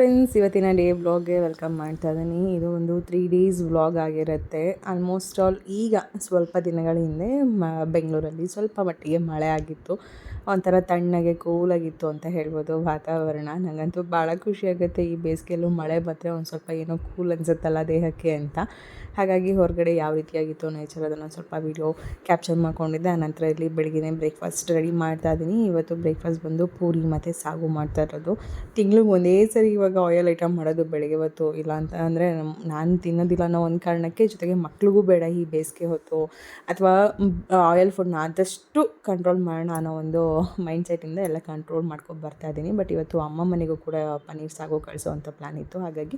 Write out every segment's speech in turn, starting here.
Friends, ಇವತ್ತಿನ day ವ್ಲಾಗ್ಗೆ welcome ಮಾಡ್ತಾ ಇದ್ದೀನಿ. ಇದು ಒಂದು 3 ಡೇಸ್ ವ್ಲಾಗ್ ಆಗಿರುತ್ತೆ. ಆಲ್ಮೋಸ್ಟ್ ಆಲ್ ಈಗ ಸ್ವಲ್ಪ ದಿನಗಳ ಹಿಂದೆ ಬೆಂಗಳೂರಲ್ಲಿ ಸ್ವಲ್ಪ ಮಟ್ಟಿಗೆ ಮಳೆ ಆಗಿತ್ತು. ಒಂಥರ ತಣ್ಣಗೆ ಕೂಲಾಗಿತ್ತು ಅಂತ ಹೇಳ್ಬೋದು ವಾತಾವರಣ. ನನಗಂತೂ ಭಾಳ ಖುಷಿಯಾಗುತ್ತೆ ಈ ಬೇಸಿಗೆಯಲ್ಲೂ ಮಳೆ ಬಂದರೆ ಒಂದು ಸ್ವಲ್ಪ ಏನೋ ಕೂಲ್ ಅನಿಸುತ್ತಲ್ಲ ದೇಹಕ್ಕೆ ಅಂತ. ಹಾಗಾಗಿ ಹೊರಗಡೆ ಯಾವ ರೀತಿಯಾಗಿತ್ತು ನೇಚರ್ ಅದನ್ನು ಸ್ವಲ್ಪ ವೀಡಿಯೋ ಕ್ಯಾಪ್ಚರ್ ಮಾಡ್ಕೊಂಡಿದ್ದೆ. ಆನಂತರ ಇಲ್ಲಿ ಬೆಳಗ್ಗೆ ಬ್ರೇಕ್ಫಾಸ್ಟ್ ರೆಡಿ ಮಾಡ್ತಾ ಇದ್ದೀನಿ. ಇವತ್ತು ಬ್ರೇಕ್ಫಾಸ್ಟ್ ಬಂದು ಪೂರಿ ಮತ್ತು ಸಾಗು ಮಾಡ್ತಾ ಇರೋದು. ತಿಂಗ್ಳಿಗೆ ಒಂದೇ ಸರಿ ಇವಾಗ ಆಯಿಲ್ ಐಟಮ್ ಮಾಡೋದು ಬೆಳಗ್ಗೆ ಹೊತ್ತು. ಇಲ್ಲ ಅಂತ ಅಂದರೆ ನಾನು ತಿನ್ನೋದಿಲ್ಲ ಅನ್ನೋ ಒಂದು ಕಾರಣಕ್ಕೆ, ಜೊತೆಗೆ ಮಕ್ಳಿಗೂ ಬೇಡ ಈ ಬೇಸಿಗೆ ಹೊತ್ತು, ಅಥವಾ ಆಯಿಲ್ ಫುಡ್ನ ಆದಷ್ಟು ಕಂಟ್ರೋಲ್ ಮಾಡೋಣ ಅನ್ನೋ ಒಂದು ಮೈಂಡ್ಸೆಟ್ಟಿಂದ ಎಲ್ಲ ಕಂಟ್ರೋಲ್ ಮಾಡ್ಕೊಂಡು ಬರ್ತಾ ಇದ್ದೀನಿ. ಬಟ್ ಇವತ್ತು ಅಮ್ಮ ಮನೆಗೂ ಕೂಡ ಪನ್ನೀರ್ ಸಾಗು ಕಳಿಸೋವಂಥ ಪ್ಲ್ಯಾನ್ ಇತ್ತು. ಹಾಗಾಗಿ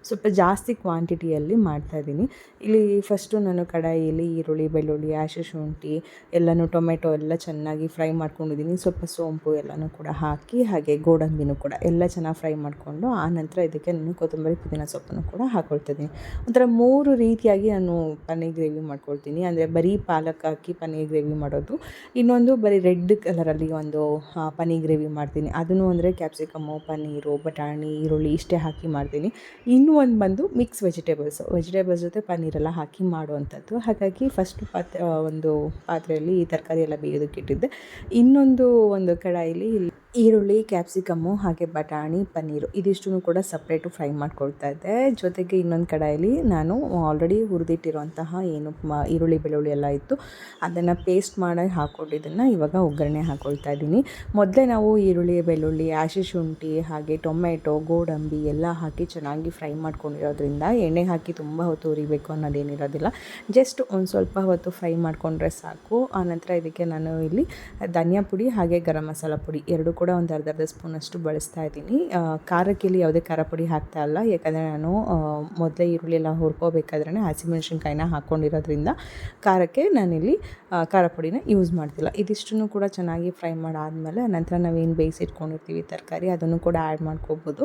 ಸ್ವಲ್ಪ ಜಾಸ್ತಿ ಕ್ವಾಂಟಿಟಿಯಲ್ಲಿ ಮಾಡ್ತಾಯಿದ್ದೀನಿ. ಇಲ್ಲಿ ಫಸ್ಟು ನಾನು ಕಡಾಯಿಯಲ್ಲಿ ಈರುಳ್ಳಿ, ಬೆಳ್ಳುಳ್ಳಿ, ಶುಂಠಿ ಎಲ್ಲನೂ, ಟೊಮೆಟೊ ಎಲ್ಲ ಚೆನ್ನಾಗಿ ಫ್ರೈ ಮಾಡ್ಕೊಂಡಿದ್ದೀನಿ. ಸ್ವಲ್ಪ ಸೋಂಪು ಎಲ್ಲನೂ ಕೂಡ ಹಾಕಿ, ಹಾಗೆ ಗೋಡಂಬಿನೂ ಕೂಡ ಎಲ್ಲ ಚೆನ್ನಾಗಿ ಫ್ರೈ ಮಾಡಿಕೊಂಡು, ಆನಂತರ ಇದಕ್ಕೆ ನಾನು ಕೊತ್ತಂಬರಿ, ಪುದೀನ ಸೊಪ್ಪನ್ನು ಕೂಡ ಹಾಕ್ಕೊಳ್ತಿದ್ದೀನಿ. ಒಂಥರ 3 ರೀತಿಯಾಗಿ ನಾನು ಪನ್ನೀರ್ ಗ್ರೇವಿ ಮಾಡ್ಕೊಳ್ತೀನಿ. ಅಂದರೆ ಬರೀ ಪಾಲಕ್ ಹಾಕಿ ಪನ್ನೀರ್ ಗ್ರೇವಿ ಮಾಡೋದು, ಇನ್ನೊಂದು ಬರೀ ರೆಡ್ ಕಲರಲ್ಲಿ ಒಂದು ಪನ್ನೀರ್ ಗ್ರೇವಿ ಮಾಡ್ತೀನಿ. ಅದನ್ನು ಅಂದರೆ ಕ್ಯಾಪ್ಸಿಕಮ್ಮು, ಪನ್ನೀರು, ಬಟಾಣಿ, ಈರುಳ್ಳಿ ಇಷ್ಟೇ ಹಾಕಿ ಮಾಡ್ತೀನಿ. ಇನ್ನೂ ಒಂದು ಬಂದು ಮಿಕ್ಸ್ ವೆಜಿಟೇಬಲ್ಸ್ ಜೊತೆ ಪನ್ನೀರೆಲ್ಲ ಹಾಕಿ ಮಾಡುವಂಥದ್ದು. ಹಾಗಾಗಿ ಫಸ್ಟು ಒಂದು ಪಾತ್ರೆಯಲ್ಲಿ ಈ ತರಕಾರಿ ಎಲ್ಲ ಬೇಯೋದಕ್ಕೆ ಇಟ್ಟಿದ್ದೆ. ಇನ್ನೊಂದು ಕಡಾಯಿಲಿ ಈರುಳ್ಳಿ, ಕ್ಯಾಪ್ಸಿಕಮ್ಮು, ಹಾಗೆ ಬಟಾಣಿ, ಪನ್ನೀರು ಇದಿಷ್ಟನ್ನು ಕೂಡ ಸಪ್ರೇಟು ಫ್ರೈ ಮಾಡ್ಕೊಳ್ತಾ ಇದ್ದೆ. ಜೊತೆಗೆ ಇನ್ನೊಂದು ಕಡಾಯಿಲಿ ನಾನು ಆಲ್ರೆಡಿ ಹುರಿದಿಟ್ಟಿರುವಂತಹ ಏನು ಈರುಳ್ಳಿ, ಬೆಳ್ಳುಳ್ಳಿ ಎಲ್ಲ ಇತ್ತು, ಅದನ್ನು ಪೇಸ್ಟ್ ಮಾಡಿ ಹಾಕ್ಕೊಂಡಿದ್ದನ್ನು ಇವಾಗ ಒಗ್ಗರಣೆ ಹಾಕ್ಕೊಳ್ತಾ ಇದ್ದೀನಿ. ಮೊದಲೇ ನಾವು ಈರುಳ್ಳಿ, ಬೆಳ್ಳುಳ್ಳಿ, ಶುಂಠಿ, ಹಾಗೆ ಟೊಮೆಟೊ, ಗೋಡಂಬಿ ಎಲ್ಲ ಹಾಕಿ ಚೆನ್ನಾಗಿ ಫ್ರೈ ಮಾಡ್ಕೊಂಡಿರೋದ್ರಿಂದ ಎಣ್ಣೆ ಹಾಕಿ ತುಂಬ ಹೊತ್ತು ಹುರಿಬೇಕು ಅನ್ನೋದೇನಿರೋದಿಲ್ಲ. ಜಸ್ಟ್ ಒಂದು ಸ್ವಲ್ಪ ಹೊತ್ತು ಫ್ರೈ ಮಾಡಿಕೊಂಡ್ರೆ ಸಾಕು. ಆನಂತರ ಇದಕ್ಕೆ ನಾನು ಇಲ್ಲಿ ಧನಿಯಾ ಪುಡಿ ಹಾಗೆ ಗರಂ ಮಸಾಲ ಪುಡಿ ಎರಡೂ ಕೂಡ ಒಂದು ಅರ್ಧ ಸ್ಪೂನಷ್ಟು ಬಳಸ್ತಾ ಇದ್ದೀನಿ. ಖಾರಕ್ಕೆ ಇಲ್ಲಿ ಯಾವುದೇ ಖಾರ ಪುಡಿ ಹಾಕ್ತಾ ಇಲ್ಲ, ಯಾಕಂದರೆ ನಾನು ಮೊದಲೇ ಈರುಳ್ಳಿ ಎಲ್ಲ ಹುರ್ಕೋಬೇಕಾದ್ರೆ ಹಸಿಮೆಣಸಿನ್ಕಾಯಿನ ಹಾಕ್ಕೊಂಡಿರೋದ್ರಿಂದ ಖಾರಕ್ಕೆ ನಾನಿಲ್ಲಿ ಖಾರ ಪುಡಿನ ಯೂಸ್ ಮಾಡ್ತಿಲ್ಲ. ಇದಿಷ್ಟನ್ನು ಕೂಡ ಚೆನ್ನಾಗಿ ಫ್ರೈ ಮಾಡಾದಮೇಲೆ ನಂತರ ನಾವೇನು ಬೇಯಿಸಿಟ್ಕೊಂಡಿರ್ತೀವಿ ತರಕಾರಿ, ಅದನ್ನು ಕೂಡ ಆ್ಯಡ್ ಮಾಡ್ಕೋಬೋದು.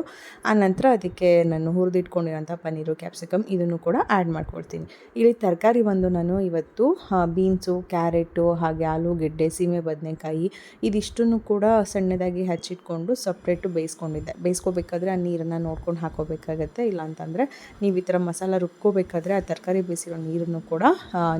ಆನಂತರ ಅದಕ್ಕೆ ನಾನು ಹುರಿದಿಟ್ಕೊಂಡಿರೋಂಥ ಪನ್ನೀರು, ಕ್ಯಾಪ್ಸಿಕಮ್ ಇದನ್ನು ಕೂಡ ಆ್ಯಡ್ ಮಾಡ್ಕೊಳ್ತೀನಿ. ಇಲ್ಲಿ ತರಕಾರಿ ಬಂದು ನಾನು ಇವತ್ತು ಬೀನ್ಸು, ಕ್ಯಾರೆಟು, ಹಾಗೆ ಆಲೂಗೆಡ್ಡೆ, ಸೀಮೆ ಬದನೆಕಾಯಿ ಇದಿಷ್ಟನ್ನು ಕೂಡ ಸಣ್ಣದಾಗಿ ಹಚ್ಚಿಟ್ಕೊಂಡು ಸಪ್ರೇಟು ಬೇಯಿಸ್ಕೋಬೇಕಾದ್ರೆ ಆ ನೀರನ್ನು ನೋಡ್ಕೊಂಡು ಹಾಕೋಬೇಕಾಗತ್ತೆ. ಇಲ್ಲಾಂತಂದರೆ ನೀವು ಈ ಥರ ಮಸಾಲ ರುಬ್ಕೋಬೇಕಾದ್ರೆ ಆ ತರಕಾರಿ ಬೇಯಿಸಿರೋ ನೀರನ್ನು ಕೂಡ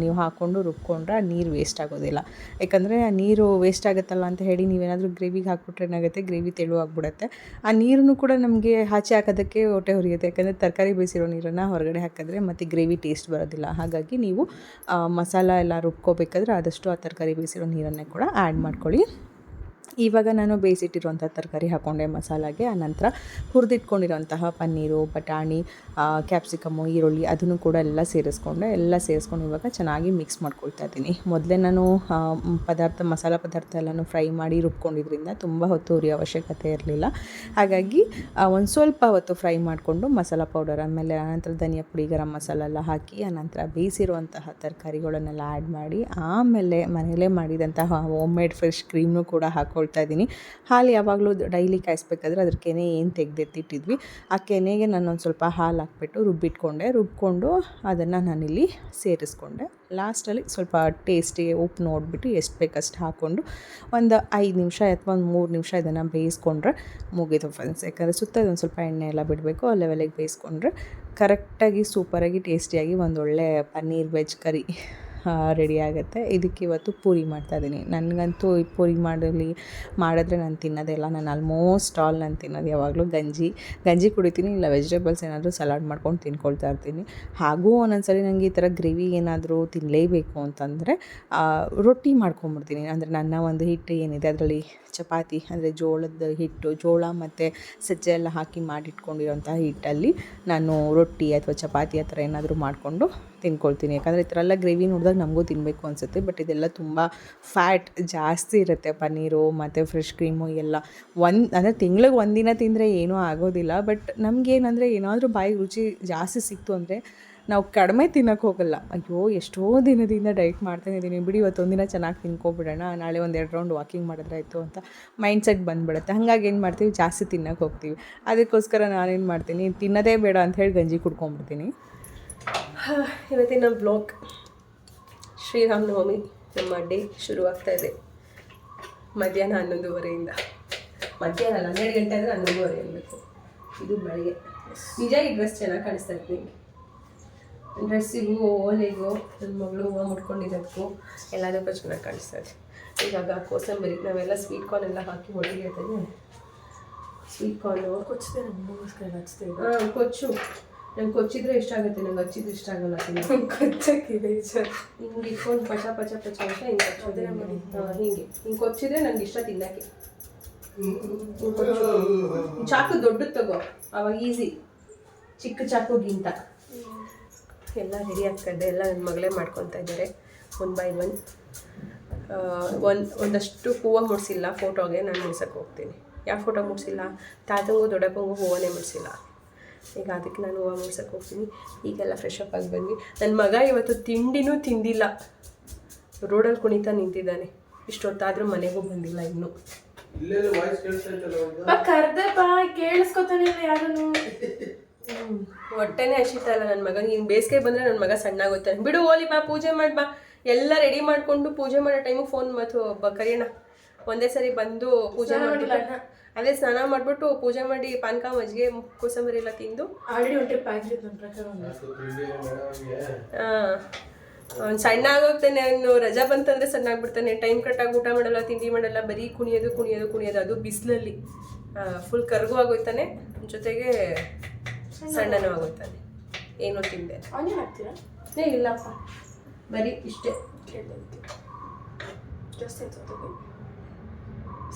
ನೀವು ಹಾಕ್ಕೊಂಡು ರುಬ್ಕೊಂಡ್ರೆ ಆ ನೀರು ವೇಸ್ಟ್ ಆಗೋದಿಲ್ಲ. ಯಾಕಂದರೆ ಆ ನೀರು ವೇಸ್ಟ್ ಆಗುತ್ತಲ್ಲ ಅಂತ ಹೇಳಿ ನೀವೇನಾದರೂ ಗ್ರೇವಿಗೆ ಹಾಕ್ಬಿಟ್ರೆ ಏನಾಗುತ್ತೆ, ಗ್ರೇವಿ ತೆಳುವಾಗಿಬಿಡುತ್ತೆ. ಆ ನೀರನ್ನು ಕೂಡ ನಮಗೆ ಆಚೆ ಹಾಕೋದಕ್ಕೆ ಹೊಟ್ಟೆ ಹುರಿಯುತ್ತೆ. ಯಾಕಂದರೆ ತರಕಾರಿ ಬೇಯಿಸಿರೋ ನೀರನ್ನು ಹೊರಗಡೆ ಹಾಕಿದ್ರೆ ಮತ್ತು ಗ್ರೇವಿ ಟೇಸ್ಟ್ ಬರೋದಿಲ್ಲ. ಹಾಗಾಗಿ ನೀವು ಮಸಾಲ ಎಲ್ಲ ರುಬ್ಕೋಬೇಕಾದ್ರೆ ಆದಷ್ಟು ಆ ತರಕಾರಿ ಬೇಯಿಸಿರೋ ನೀರನ್ನೇ ಕೂಡ ಆ್ಯಡ್ ಮಾಡ್ಕೊಳ್ಳಿ. ಇವಾಗ ನಾನು ಬೇಯಿಸಿಟ್ಟಿರುವಂಥ ತರಕಾರಿ ಹಾಕ್ಕೊಂಡೆ ಮಸಾಲಾಗೆ. ಆನಂತರ ಹುರಿದಿಟ್ಕೊಂಡಿರೋಂತಹ ಪನ್ನೀರು, ಬಟಾಣಿ, ಕ್ಯಾಪ್ಸಿಕಮ್ಮು, ಈರುಳ್ಳಿ ಅದನ್ನು ಕೂಡ ಎಲ್ಲ ಸೇರಿಸ್ಕೊಂಡು ಇವಾಗ ಚೆನ್ನಾಗಿ ಮಿಕ್ಸ್ ಮಾಡ್ಕೊಳ್ತಾ ಇದ್ದೀನಿ. ಮೊದಲೇ ನಾನು ಮಸಾಲ ಪದಾರ್ಥ ಎಲ್ಲನೂ ಫ್ರೈ ಮಾಡಿ ರುಬ್ಕೊಂಡಿದ್ರಿಂದ ತುಂಬ ಹೊತ್ತು ಹುರಿಯೋ ಅವಶ್ಯಕತೆ ಇರಲಿಲ್ಲ. ಹಾಗಾಗಿ ಒಂದು ಸ್ವಲ್ಪ ಹೊತ್ತು ಫ್ರೈ ಮಾಡಿಕೊಂಡು ಮಸಾಲ ಪೌಡರ್, ಆಮೇಲೆ ಆನಂತರ ಧನಿಯಾ ಪುಡಿ, ಗರಂ ಮಸಾಲ ಎಲ್ಲ ಹಾಕಿ, ಆನಂತರ ಬೇಯಿಸಿರುವಂತಹ ತರಕಾರಿಗಳನ್ನೆಲ್ಲ ಆ್ಯಡ್ ಮಾಡಿ, ಆಮೇಲೆ ಮನೆಯಲ್ಲೇ ಮಾಡಿದಂತಹ ಹೋಮ್ ಮೇಡ್ ಫ್ರೆಶ್ ಕ್ರೀಮ್ನು ಕೂಡ ಹಾಕ್ಕೊಳ್ತಾ ಇದ್ದೀನಿ. ಹಾಲು ಯಾವಾಗಲೂ ಡೈಲಿ ಕಾಯಿಸ್ಬೇಕಾದ್ರೆ ಅದ್ರ ಕೆನೆ ಏನು ತೆಗೆದೆತ್ತಿಟ್ಟಿದ್ವಿ, ಆ ಕೆನೆಗೆ ನಾನೊಂದು ಸ್ವಲ್ಪ ಹಾಲು ಹಾಕ್ಬಿಟ್ಟು ರುಬ್ಕೊಂಡು ಅದನ್ನು ನಾನಿಲ್ಲಿ ಸೇರಿಸ್ಕೊಂಡೆ. ಲಾಸ್ಟಲ್ಲಿ ಸ್ವಲ್ಪ ಟೇಸ್ಟಿಗೆ ಉಪ್ಪು ನೋಡಿಬಿಟ್ಟು ಎಷ್ಟು ಬೇಕಷ್ಟು ಹಾಕ್ಕೊಂಡು ಒಂದು 5 ನಿಮಿಷ ಅಥವಾ ಒಂದು 3 ನಿಮಿಷ ಇದನ್ನು ಬೇಯಿಸ್ಕೊಂಡ್ರೆ ಮುಗಿದು ಫ್ರೆಂಡ್ಸ್. ಯಾಕಂದರೆ ಸುತ್ತ ಒಂದು ಸ್ವಲ್ಪ ಎಣ್ಣೆ ಎಲ್ಲ ಬಿಡಬೇಕು. ಆ ಲೆವೆಲಿಗೆ ಬೇಯಿಸ್ಕೊಂಡ್ರೆ ಕರೆಕ್ಟಾಗಿ ಸೂಪರಾಗಿ ಟೇಸ್ಟಿಯಾಗಿ ಒಂದೊಳ್ಳೆ ಪನ್ನೀರ್ ವೆಜ್ ಕರಿ ರೆಡಿ ಆಗುತ್ತೆ. ಇದಕ್ಕೆ ಇವತ್ತು ಪೂರಿ ಮಾಡ್ತಾಯಿದ್ದೀನಿ. ನನಗಂತೂ ಈ ಪೂರಿ ಮಾಡಿದ್ರೆ ನಾನು ತಿನ್ನೋದೇ ಇಲ್ಲ. ನಾನು ಆಲ್ಮೋಸ್ಟ್ ಆಲ್ ನಾನು ತಿನ್ನೋದು ಯಾವಾಗಲೂ ಗಂಜಿ ಕುಡಿತೀನಿ, ಇಲ್ಲ ವೆಜಿಟೇಬಲ್ಸ್ ಏನಾದರೂ ಸಲಾಡ್ ಮಾಡ್ಕೊಂಡು ತಿನ್ಕೊಳ್ತಾ ಇರ್ತೀನಿ. ಹಾಗೂ ಒಂದೊಂದ್ಸರಿ ನನಗೆ ಈ ಥರ ಗ್ರೇವಿ ಏನಾದರೂ ತಿನ್ನಲೇಬೇಕು ಅಂತಂದರೆ ರೊಟ್ಟಿ ಮಾಡ್ಕೊಂಬಿಡ್ತೀನಿ. ಅಂದರೆ ನನ್ನ ಒಂದು ಹಿಟ್ಟು ಏನಿದೆ ಅದರಲ್ಲಿ ಚಪಾತಿ, ಅಂದರೆ ಜೋಳದ ಹಿಟ್ಟು, ಜೋಳ ಮತ್ತು ಸಜ್ಜೆ ಎಲ್ಲ ಹಾಕಿ ಮಾಡಿಟ್ಕೊಂಡಿರೋಂಥ ಹಿಟ್ಟಲ್ಲಿ ನಾನು ರೊಟ್ಟಿ ಅಥವಾ ಚಪಾತಿ ಆ ಥರ ಏನಾದರೂ ಮಾಡಿಕೊಂಡು ತಿನ್ಕೊಳ್ತೀನಿ. ಯಾಕಂದರೆ ಈ ಥರ ಎಲ್ಲ ಗ್ರೇವಿ ನೋಡಿದಾಗ ನಮಗೂ ತಿನ್ನಬೇಕು ಅನಿಸುತ್ತೆ. ಬಟ್ ಇದೆಲ್ಲ ತುಂಬ ಫ್ಯಾಟ್ ಜಾಸ್ತಿ ಇರುತ್ತೆ, ಪನ್ನೀರು ಮತ್ತು ಫ್ರೆಶ್ ಕ್ರೀಮು ಎಲ್ಲ. ಅಂದರೆ ತಿಂಗ್ಳಿಗೆ 1 ದಿನ ತಿಂದರೆ ಏನೂ ಆಗೋದಿಲ್ಲ. ಬಟ್ ನಮಗೇನಂದರೆ ಏನಾದರೂ ಬಾಯಿಗೆ ರುಚಿ ಜಾಸ್ತಿ ಸಿಕ್ತು ಅಂದರೆ ನಾವು ಕಡಿಮೆ ತಿನ್ನೋಕ್ಕೆ ಹೋಗಲ್ಲ. ಅಯ್ಯೋ ಎಷ್ಟೋ ದಿನದಿಂದ ಡೈಟ್ ಮಾಡ್ತಾಯಿದ್ದೀನಿ, ಬಿಡಿ ಇವತ್ತೊಂದು ದಿನ ಚೆನ್ನಾಗಿ ತಿನ್ಕೊಬಿಡೋಣ, ನಾಳೆ 1-2 ರೌಂಡ್ ವಾಕಿಂಗ್ ಮಾಡಿದ್ರಾಯ್ತು ಅಂತ ಮೈಂಡ್ಸೆಟ್ ಬಂದುಬಿಡುತ್ತೆ. ಹಾಗಾಗಿ ಏನು ಮಾಡ್ತೀವಿ, ಜಾಸ್ತಿ ತಿನ್ನೋಕ್ಕೆ ಹೋಗ್ತೀವಿ. ಅದಕ್ಕೋಸ್ಕರ ನಾನೇನು ಮಾಡ್ತೀನಿ, ತಿನ್ನೋದೇ ಬೇಡ ಅಂತ ಹೇಳಿ ಗಂಜಿ ಕುಡ್ಕೊಂಬಿಡ್ತೀನಿ. ಇವತ್ತಿನ ಬ್ಲಾಗ್ ಶ್ರೀರಾಮನವಮಿ ನಮ್ಮ ಡೇ ಶುರುವಾಗ್ತಾಯಿದೆ ಮಧ್ಯಾಹ್ನ 11:30. ಮಧ್ಯಾಹ್ನ 12 ಗಂಟೆ ಅಂದರೆ 11:30 ಇರಬೇಕು. ಇದು ಬೆಳಗ್ಗೆ. ನಿಜ ಈ ಡ್ರೆಸ್ ಚೆನ್ನಾಗಿ ಕಾಣಿಸ್ತಾ ಇತ್ತು ನಿಮಗೆ. ಡ್ರೆಸ್ಸಿಗೂ ಓಲೆಗೂ ನನ್ನ ಮಗಳು ಹೂವು ಮುಟ್ಕೊಂಡಿರೋದಕ್ಕೂ ಎಲ್ಲದಕ್ಕೂ ಚೆನ್ನಾಗಿ ಕಾಣಿಸ್ತಾ ಇದೆ. ಇವಾಗ ಕೋಸಂಬರಿ ನಾವೆಲ್ಲ ಸ್ವೀಟ್ ಕಾರ್ನ್ ಎಲ್ಲ ಹಾಕಿ ಹೊಡಿಲಿರ್ತದೆ. ಸ್ವೀಟ್ ಕಾರ್ನು ಕೊಚ್ಚಿದೆ ನಮಗೋಸ್ಕರ ಹಚ್ತೇವೆ. ಹಾಂ ಕೊಚ್ಚು. ನಂಗೆ ಕೊಚ್ಚಿದ್ರೆ ಇಷ್ಟ ಆಗುತ್ತೆ, ನಂಗೆ ಹಚ್ಚಿದ್ರೆ ಇಷ್ಟ ಆಗಲ್ಲ. ಕೊಚ್ಚಕ್ಕಿದೆ ಸರ್. ಹಿಂಗೆ ಇಟ್ಕೊಂಡು ಪಚ ಪಚ ಪಚ ಅಂತ ಹಿಂಗೆ ಹಚ್ಚೋದೇ ಮಾಡಿ. ಹಾಂ ಹಿಂಗೆ ಕೊಚ್ಚಿದ್ರೆ ನಂಗೆ ಇಷ್ಟ ತಿನ್ನೋಕ್ಕೆ. ಚಾಕು ದೊಡ್ಡದು ತಗೋ, ಅವಾಗ ಈಸಿ, ಚಿಕ್ಕ ಚಾಕುಗಿಂತ. ಎಲ್ಲ ರೆಡಿ ಆಗ್ತಾಯಿದೆ. ಎಲ್ಲ ನನ್ನ ಮಗಳೇ ಮಾಡ್ಕೊತಾ ಇದ್ದಾರೆ 1 by 1. ಒಂದಷ್ಟು ಹೂವು ಮುಡಿಸಿಲ್ಲ ಫೋಟೋಗೆ, ನಾನು ಮುಡ್ಸೋಕ್ಕೆ ಹೋಗ್ತೀನಿ. ಯಾವ ಫೋಟೋ ಮುಡಿಸಿಲ್ಲ? ತಾತಂಗೂ ದೊಡ್ಡಪ್ಪಂಗೂ ಹೂವನೇ ಮುಡಿಸಿಲ್ಲ. ಈಗ ಅದಕ್ಕೆ ನಾನು ಹೂವು ಮುಡ್ಸೋಕ್ಕೆ ಹೋಗ್ತೀನಿ. ಈಗೆಲ್ಲ ಫ್ರೆಶ್ ಅಪ್ ಆಗಿ ಬಂದ್ವಿ. ನನ್ನ ಮಗ ಇವತ್ತು ತಿಂಡಿನೂ ತಿಂದಿಲ್ಲ, ರೋಡಲ್ಲಿ ಕುಣಿತಾ ನಿಂತಿದ್ದಾನೆ. ಇಷ್ಟೊತ್ತಾದರೂ ಮನೆಗೂ ಬಂದಿಲ್ಲ ಇನ್ನೂ. ಕರ್ದಪ್ಪ ಕೇಳಿಸ್ಕೊತಾನೆ ಯಾರನ್ನು. ಹೊಟ್ಟೆನೇ ಹಸಿತಲ್ಲ ನನ್ನ ಮಗ. ನೀನು ಬೇಸಿಗೆ ಬಂದರೆ ನನ್ನ ಮಗ ಸಣ್ಣ ಆಗೋಗ್ತಾನೆ. ಬಿಡು ಓಲಿ ಬಾ, ಪೂಜೆ ಮಾಡಿ ಬಾ. ಎಲ್ಲ ರೆಡಿ ಮಾಡಿಕೊಂಡು ಪೂಜೆ ಮಾಡೋ ಟೈಮಿಗೆ ಫೋನ್ ಮತ್ತು ಕರಿಯೋಣ. ಒಂದೇ ಸರಿ ಬಂದು ಪೂಜೆ ಮಾಡಿಲ್ಲ. ಅದೇ ಸ್ನಾನ ಮಾಡಿಬಿಟ್ಟು ಪೂಜೆ ಮಾಡಿ ಪಾನಕ ಮಜ್ಜಿಗೆ ಕೋಸಂಬರಿ ಎಲ್ಲ ತಿಂದು ಆಲ್ರೆಡಿ ಒಂದು ಟ್ರಿಪ್ ಆಗಿರುತ್ತೆ ನನ್ನ ಪ್ರಕಾರ. ಹಾಂ, ಸಣ್ಣ ಆಗೋಗ್ತಾನೆ. ಅವನು ರಜಾ ಬಂತಂದರೆ ಸಣ್ಣ ಆಗ್ಬಿಡ್ತಾನೆ. ಟೈಮ್ ಕಟ್ಟಾಗಿ ಊಟ ಮಾಡಲ್ಲ, ತಿಂಡಿ ಮಾಡಲ್ಲ, ಬರೀ ಕುಣಿಯೋದು ಕುಣಿಯೋದು ಕುಣಿಯೋದು. ಅದು ಬಿಸಿಲಲ್ಲಿ ಫುಲ್ ಕರ್ಗೂ ಆಗೋಯ್ತಾನೆ, ಜೊತೆಗೆ ಸಣ್ಣನೂ ಆಗೋಯ್ತಾನೆ. ಏನೋ ತಿಂದೆ. ಅವನೇ ಹಾಕ್ತೀರಾ? ಇಲ್ಲಪ್ಪ, ಬರೀ ಇಷ್ಟೇ. ಜಾಸ್ತಿ ಅನ್ಸೋದು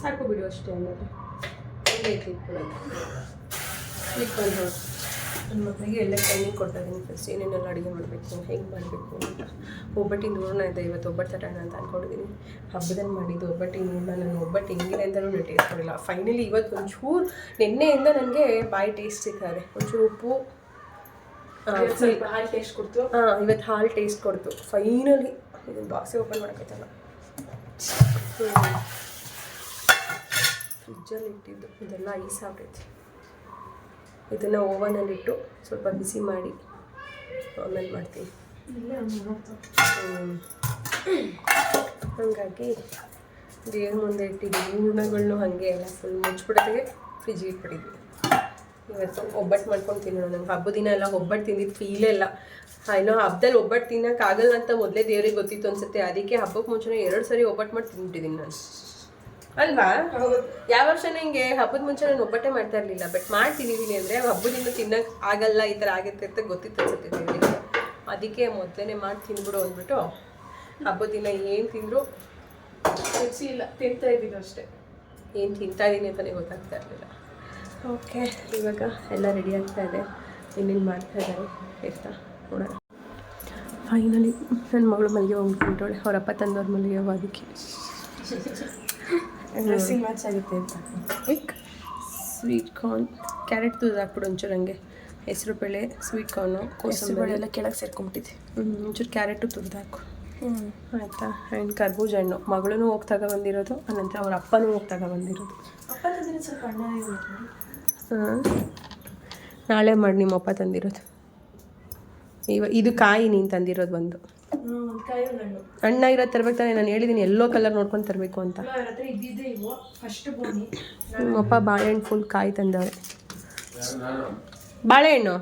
ಸಾಕು ಬಿಡು ಅಷ್ಟೇ. ಅನ್ನೋದು ಹೇಗೆ ಇಟ್ಕೊಳ್ಳೋದು ಇಟ್ಕೊಂಡು ನನ್ನ ಮಕ್ಕಳಿಗೆ ಎಲ್ಲ ಟ್ರೈನಿಂಗ್ ಕೊಡ್ತಾ ಇದ್ದೀನಿ. ಫಸ್ಟ್ ಏನೇನೆಲ್ಲ ಅಡುಗೆ ಮಾಡಬೇಕು, ಹೇಗೆ ಮಾಡಬೇಕು ಅಂತ. ಒಬ್ಬಟ್ಟಿನ ಹೂರಣ ಇದೆ, ಇವತ್ತು ಒಬ್ಬಟ್ಟು ತರೋಣ ಅಂತ ಅಂದ್ಕೊಂಡಿದ್ದೀನಿ. ಹಬ್ಬದಲ್ಲಿ ಮಾಡಿದ್ದು ಒಬ್ಬಟ್ಟಿನ ಹೂರಣ. ನಾನು ಒಬ್ಬಟ್ಟು ಹೆಂಗಿದೆ ಅಂತಲೂ ನಾನು ಟೇಸ್ಟ್ ಮಾಡಿಲ್ಲ. ಫೈನಲಿ ಇವತ್ತು ಒಂಚೂರು ನಿನ್ನೆಯಿಂದ ನನಗೆ ಬಾಯಿ ಟೇಸ್ಟ್ ಸಿಗ್ತದೆ. ಒಂಚೂರು ಉಪ್ಪು ಹಾಲು ಟೇಸ್ಟ್ ಕೊಡ್ತು. ಹಾಂ, ಇವತ್ತು ಹಾಲು ಟೇಸ್ಟ್ ಕೊಡ್ತು ಫೈನಲಿ. ಇದನ್ನು ಬಾಕ್ಸೇ ಓಪನ್ ಮಾಡೋಕ್ಕೈತಲ್ಲ, ಫ್ರಿಜ್ಜಲ್ಲಿ ಇಟ್ಟಿದ್ದು ಇದೆಲ್ಲ ಐಸ್ ಆಗೈತೆ. ಇದನ್ನು ಓವನಲ್ಲಿಟ್ಟು ಸ್ವಲ್ಪ ಬಿಸಿ ಮಾಡಿ ಆಮೇಲೆ ಮಾಡ್ತೀನಿ. ಹಾಗಾಗಿ ದೇವ್ರ ಮುಂದೆ ಇಟ್ಟಿದ್ದೀವಿ. ಹೂರ್ಣಗಳನ್ನೂ ಹಾಗೆ ಎಲ್ಲ ಫುಲ್ ಮುಚ್ಚಿಬಿಡೋದಿಗೆ ಫ್ರಿಜ್ಜಿಗೆ ಇಟ್ಬಿಟ್ಟಿದ್ವಿ. ಇವತ್ತು ಒಬ್ಬಟ್ಟು ಮಾಡ್ಕೊಂಡು ತಿನ್ನೋಣ. ನಂಗೆ ಹಬ್ಬದ ದಿನ ಎಲ್ಲ ಒಬ್ಬಟ್ಟು ತಿಂದಿದ್ದು ಫೀಲೇ ಇಲ್ಲ. ಇನ್ನೂ ಹಬ್ಬದಲ್ಲಿ ಒಬ್ಬಟ್ಟು ತಿನ್ನೋಕ್ಕಾಗಲ್ಲ ಅಂತ ಮೊದಲೇ ದೇವ್ರಿಗೆ ಗೊತ್ತಿತ್ತು ಅನ್ಸುತ್ತೆ. ಅದಕ್ಕೆ ಹಬ್ಬಕ್ಕೆ ಮುಂಚೆನೇ 2 ಸರಿ ಒಬ್ಬಟ್ಟು ಮಾಡಿ ತಿಂದ್ಬಿಟ್ಟಿದ್ದೀನಿ ನಾನು, ಅಲ್ವಾ? ಯಾವ ವರ್ಷ ಹಿಂಗೆ ಹಬ್ಬದ ಮುಂಚೆ ನಾನು ಒಬ್ಬಟ್ಟೆ ಮಾಡ್ತಾ ಇರಲಿಲ್ಲ. ಬಟ್ ಮಾಡ್ತಿದ್ದೀನಿ ಅಂದರೆ ಹಬ್ಬದಿಂದ ತಿನ್ನೋಕೆ ಆಗಲ್ಲ, ಈ ಥರ ಆಗುತ್ತೆ ಅಂತ ಗೊತ್ತಿತ್ತು ಅನ್ಸುತ್ತೆ ದೇವರಿಗೆ. ಅದಕ್ಕೆ ಮೊದಲೇ ಮಾಡಿ ತಿಂದ್ಬಿಡು ಅಂದ್ಬಿಟ್ಟು ಹಬ್ಬದ ದಿನ ಏನು ತಿಂದರೂ ರುಚಿ ಇಲ್ಲ, ತಿಂತಾ ಇದ್ದೀನಿ ಅಷ್ಟೇ. ಏನು ತಿಂತಾ ಇದ್ದೀನಿ ಅಂತಲೇ ಗೊತ್ತಾಗ್ತಾ ಇರಲಿಲ್ಲ. ಓಕೆ, ಇವಾಗ ಎಲ್ಲ ರೆಡಿ ಆಗ್ತಾ ಇದೆ. ಇನ್ನೇನು ಮಾಡ್ತಾ ಇದ್ದಾರೆ ಆಯ್ತಾ ನೋಡೋಣ. ಫೈನಲಿ ನನ್ನ ಮಗಳು ಮಲ್ಲಿಗೆ ಹೋಗ್ಬಿಟ್ಟವಳೆ. ಅವರಪ್ಪ ತಂದವ್ರ ಮಲ್ಲಿಗೆ ಹೂವು, ಅದಕ್ಕೆ ಡ್ರೆಸ್ಸಿಂಗ್ ಮ್ಯಾಚ್ ಆಗುತ್ತೆ ಅಂತ. ಸ್ವೀಟ್ ಕಾರ್ನ್, ಕ್ಯಾರೆಟ್ ತುರಿದು ಹಾಕ್ಬಿಡು ಒಂಚೂರು. ಹಂಗೆ ಹೆಸರು ಬೇಳೆ, ಸ್ವೀಟ್ ಕಾರ್ನು, ಕೋಸಂಬರಿ ಎಲ್ಲ ಕೆಳಗೆ ಸೇರ್ಕೊಂಬಿಟ್ಟಿದೆ. ಒಂಚೂರು ಕ್ಯಾರೆಟು ತುರಿದು ಹಾಕು ಆಯಿತಾ. ಆ್ಯಂಡ್ ಕರ್ಬೂಜ ಹಣ್ಣು. ಮಗಳೂ ಹೋಗಿ ತಗೊಬಂದಿರೋದು, ಅನಂತರ ಅವ್ರ ಅಪ್ಪನೂ ಹೋಗಿ ತಗೊಬಂದಿರೋದು. ಅಪ್ಪ ತಂದಿರೋ ಸ್ವಲ್ಪ ಅಣ್ಣ. ಹಾಂ, ನಾಳೆ ಮಾಡಿ ನಿಮ್ಮ ಅಪ್ಪ ತಂದಿರೋದು. ಇದು ಕಾಯಿ ನೀನು ತಂದಿರೋದು ಒಂದು. ಅಣ್ಣ ಇರೋದು ತರಬೇಕು ತಾನೆ. ನಾನು ಹೇಳಿದ್ದೀನಿ ಎಲ್ಲೋ ಕಲರ್ ನೋಡ್ಕೊಂಡು ತರಬೇಕು ಅಂತ. ನಿಮ್ಮಪ್ಪ ಬಾಳೆಹಣ್ಣು ಫುಲ್ ಕಾಯಿ ತಂದವ್ರೆ. ಬಾಳೆಹಣ್ಣು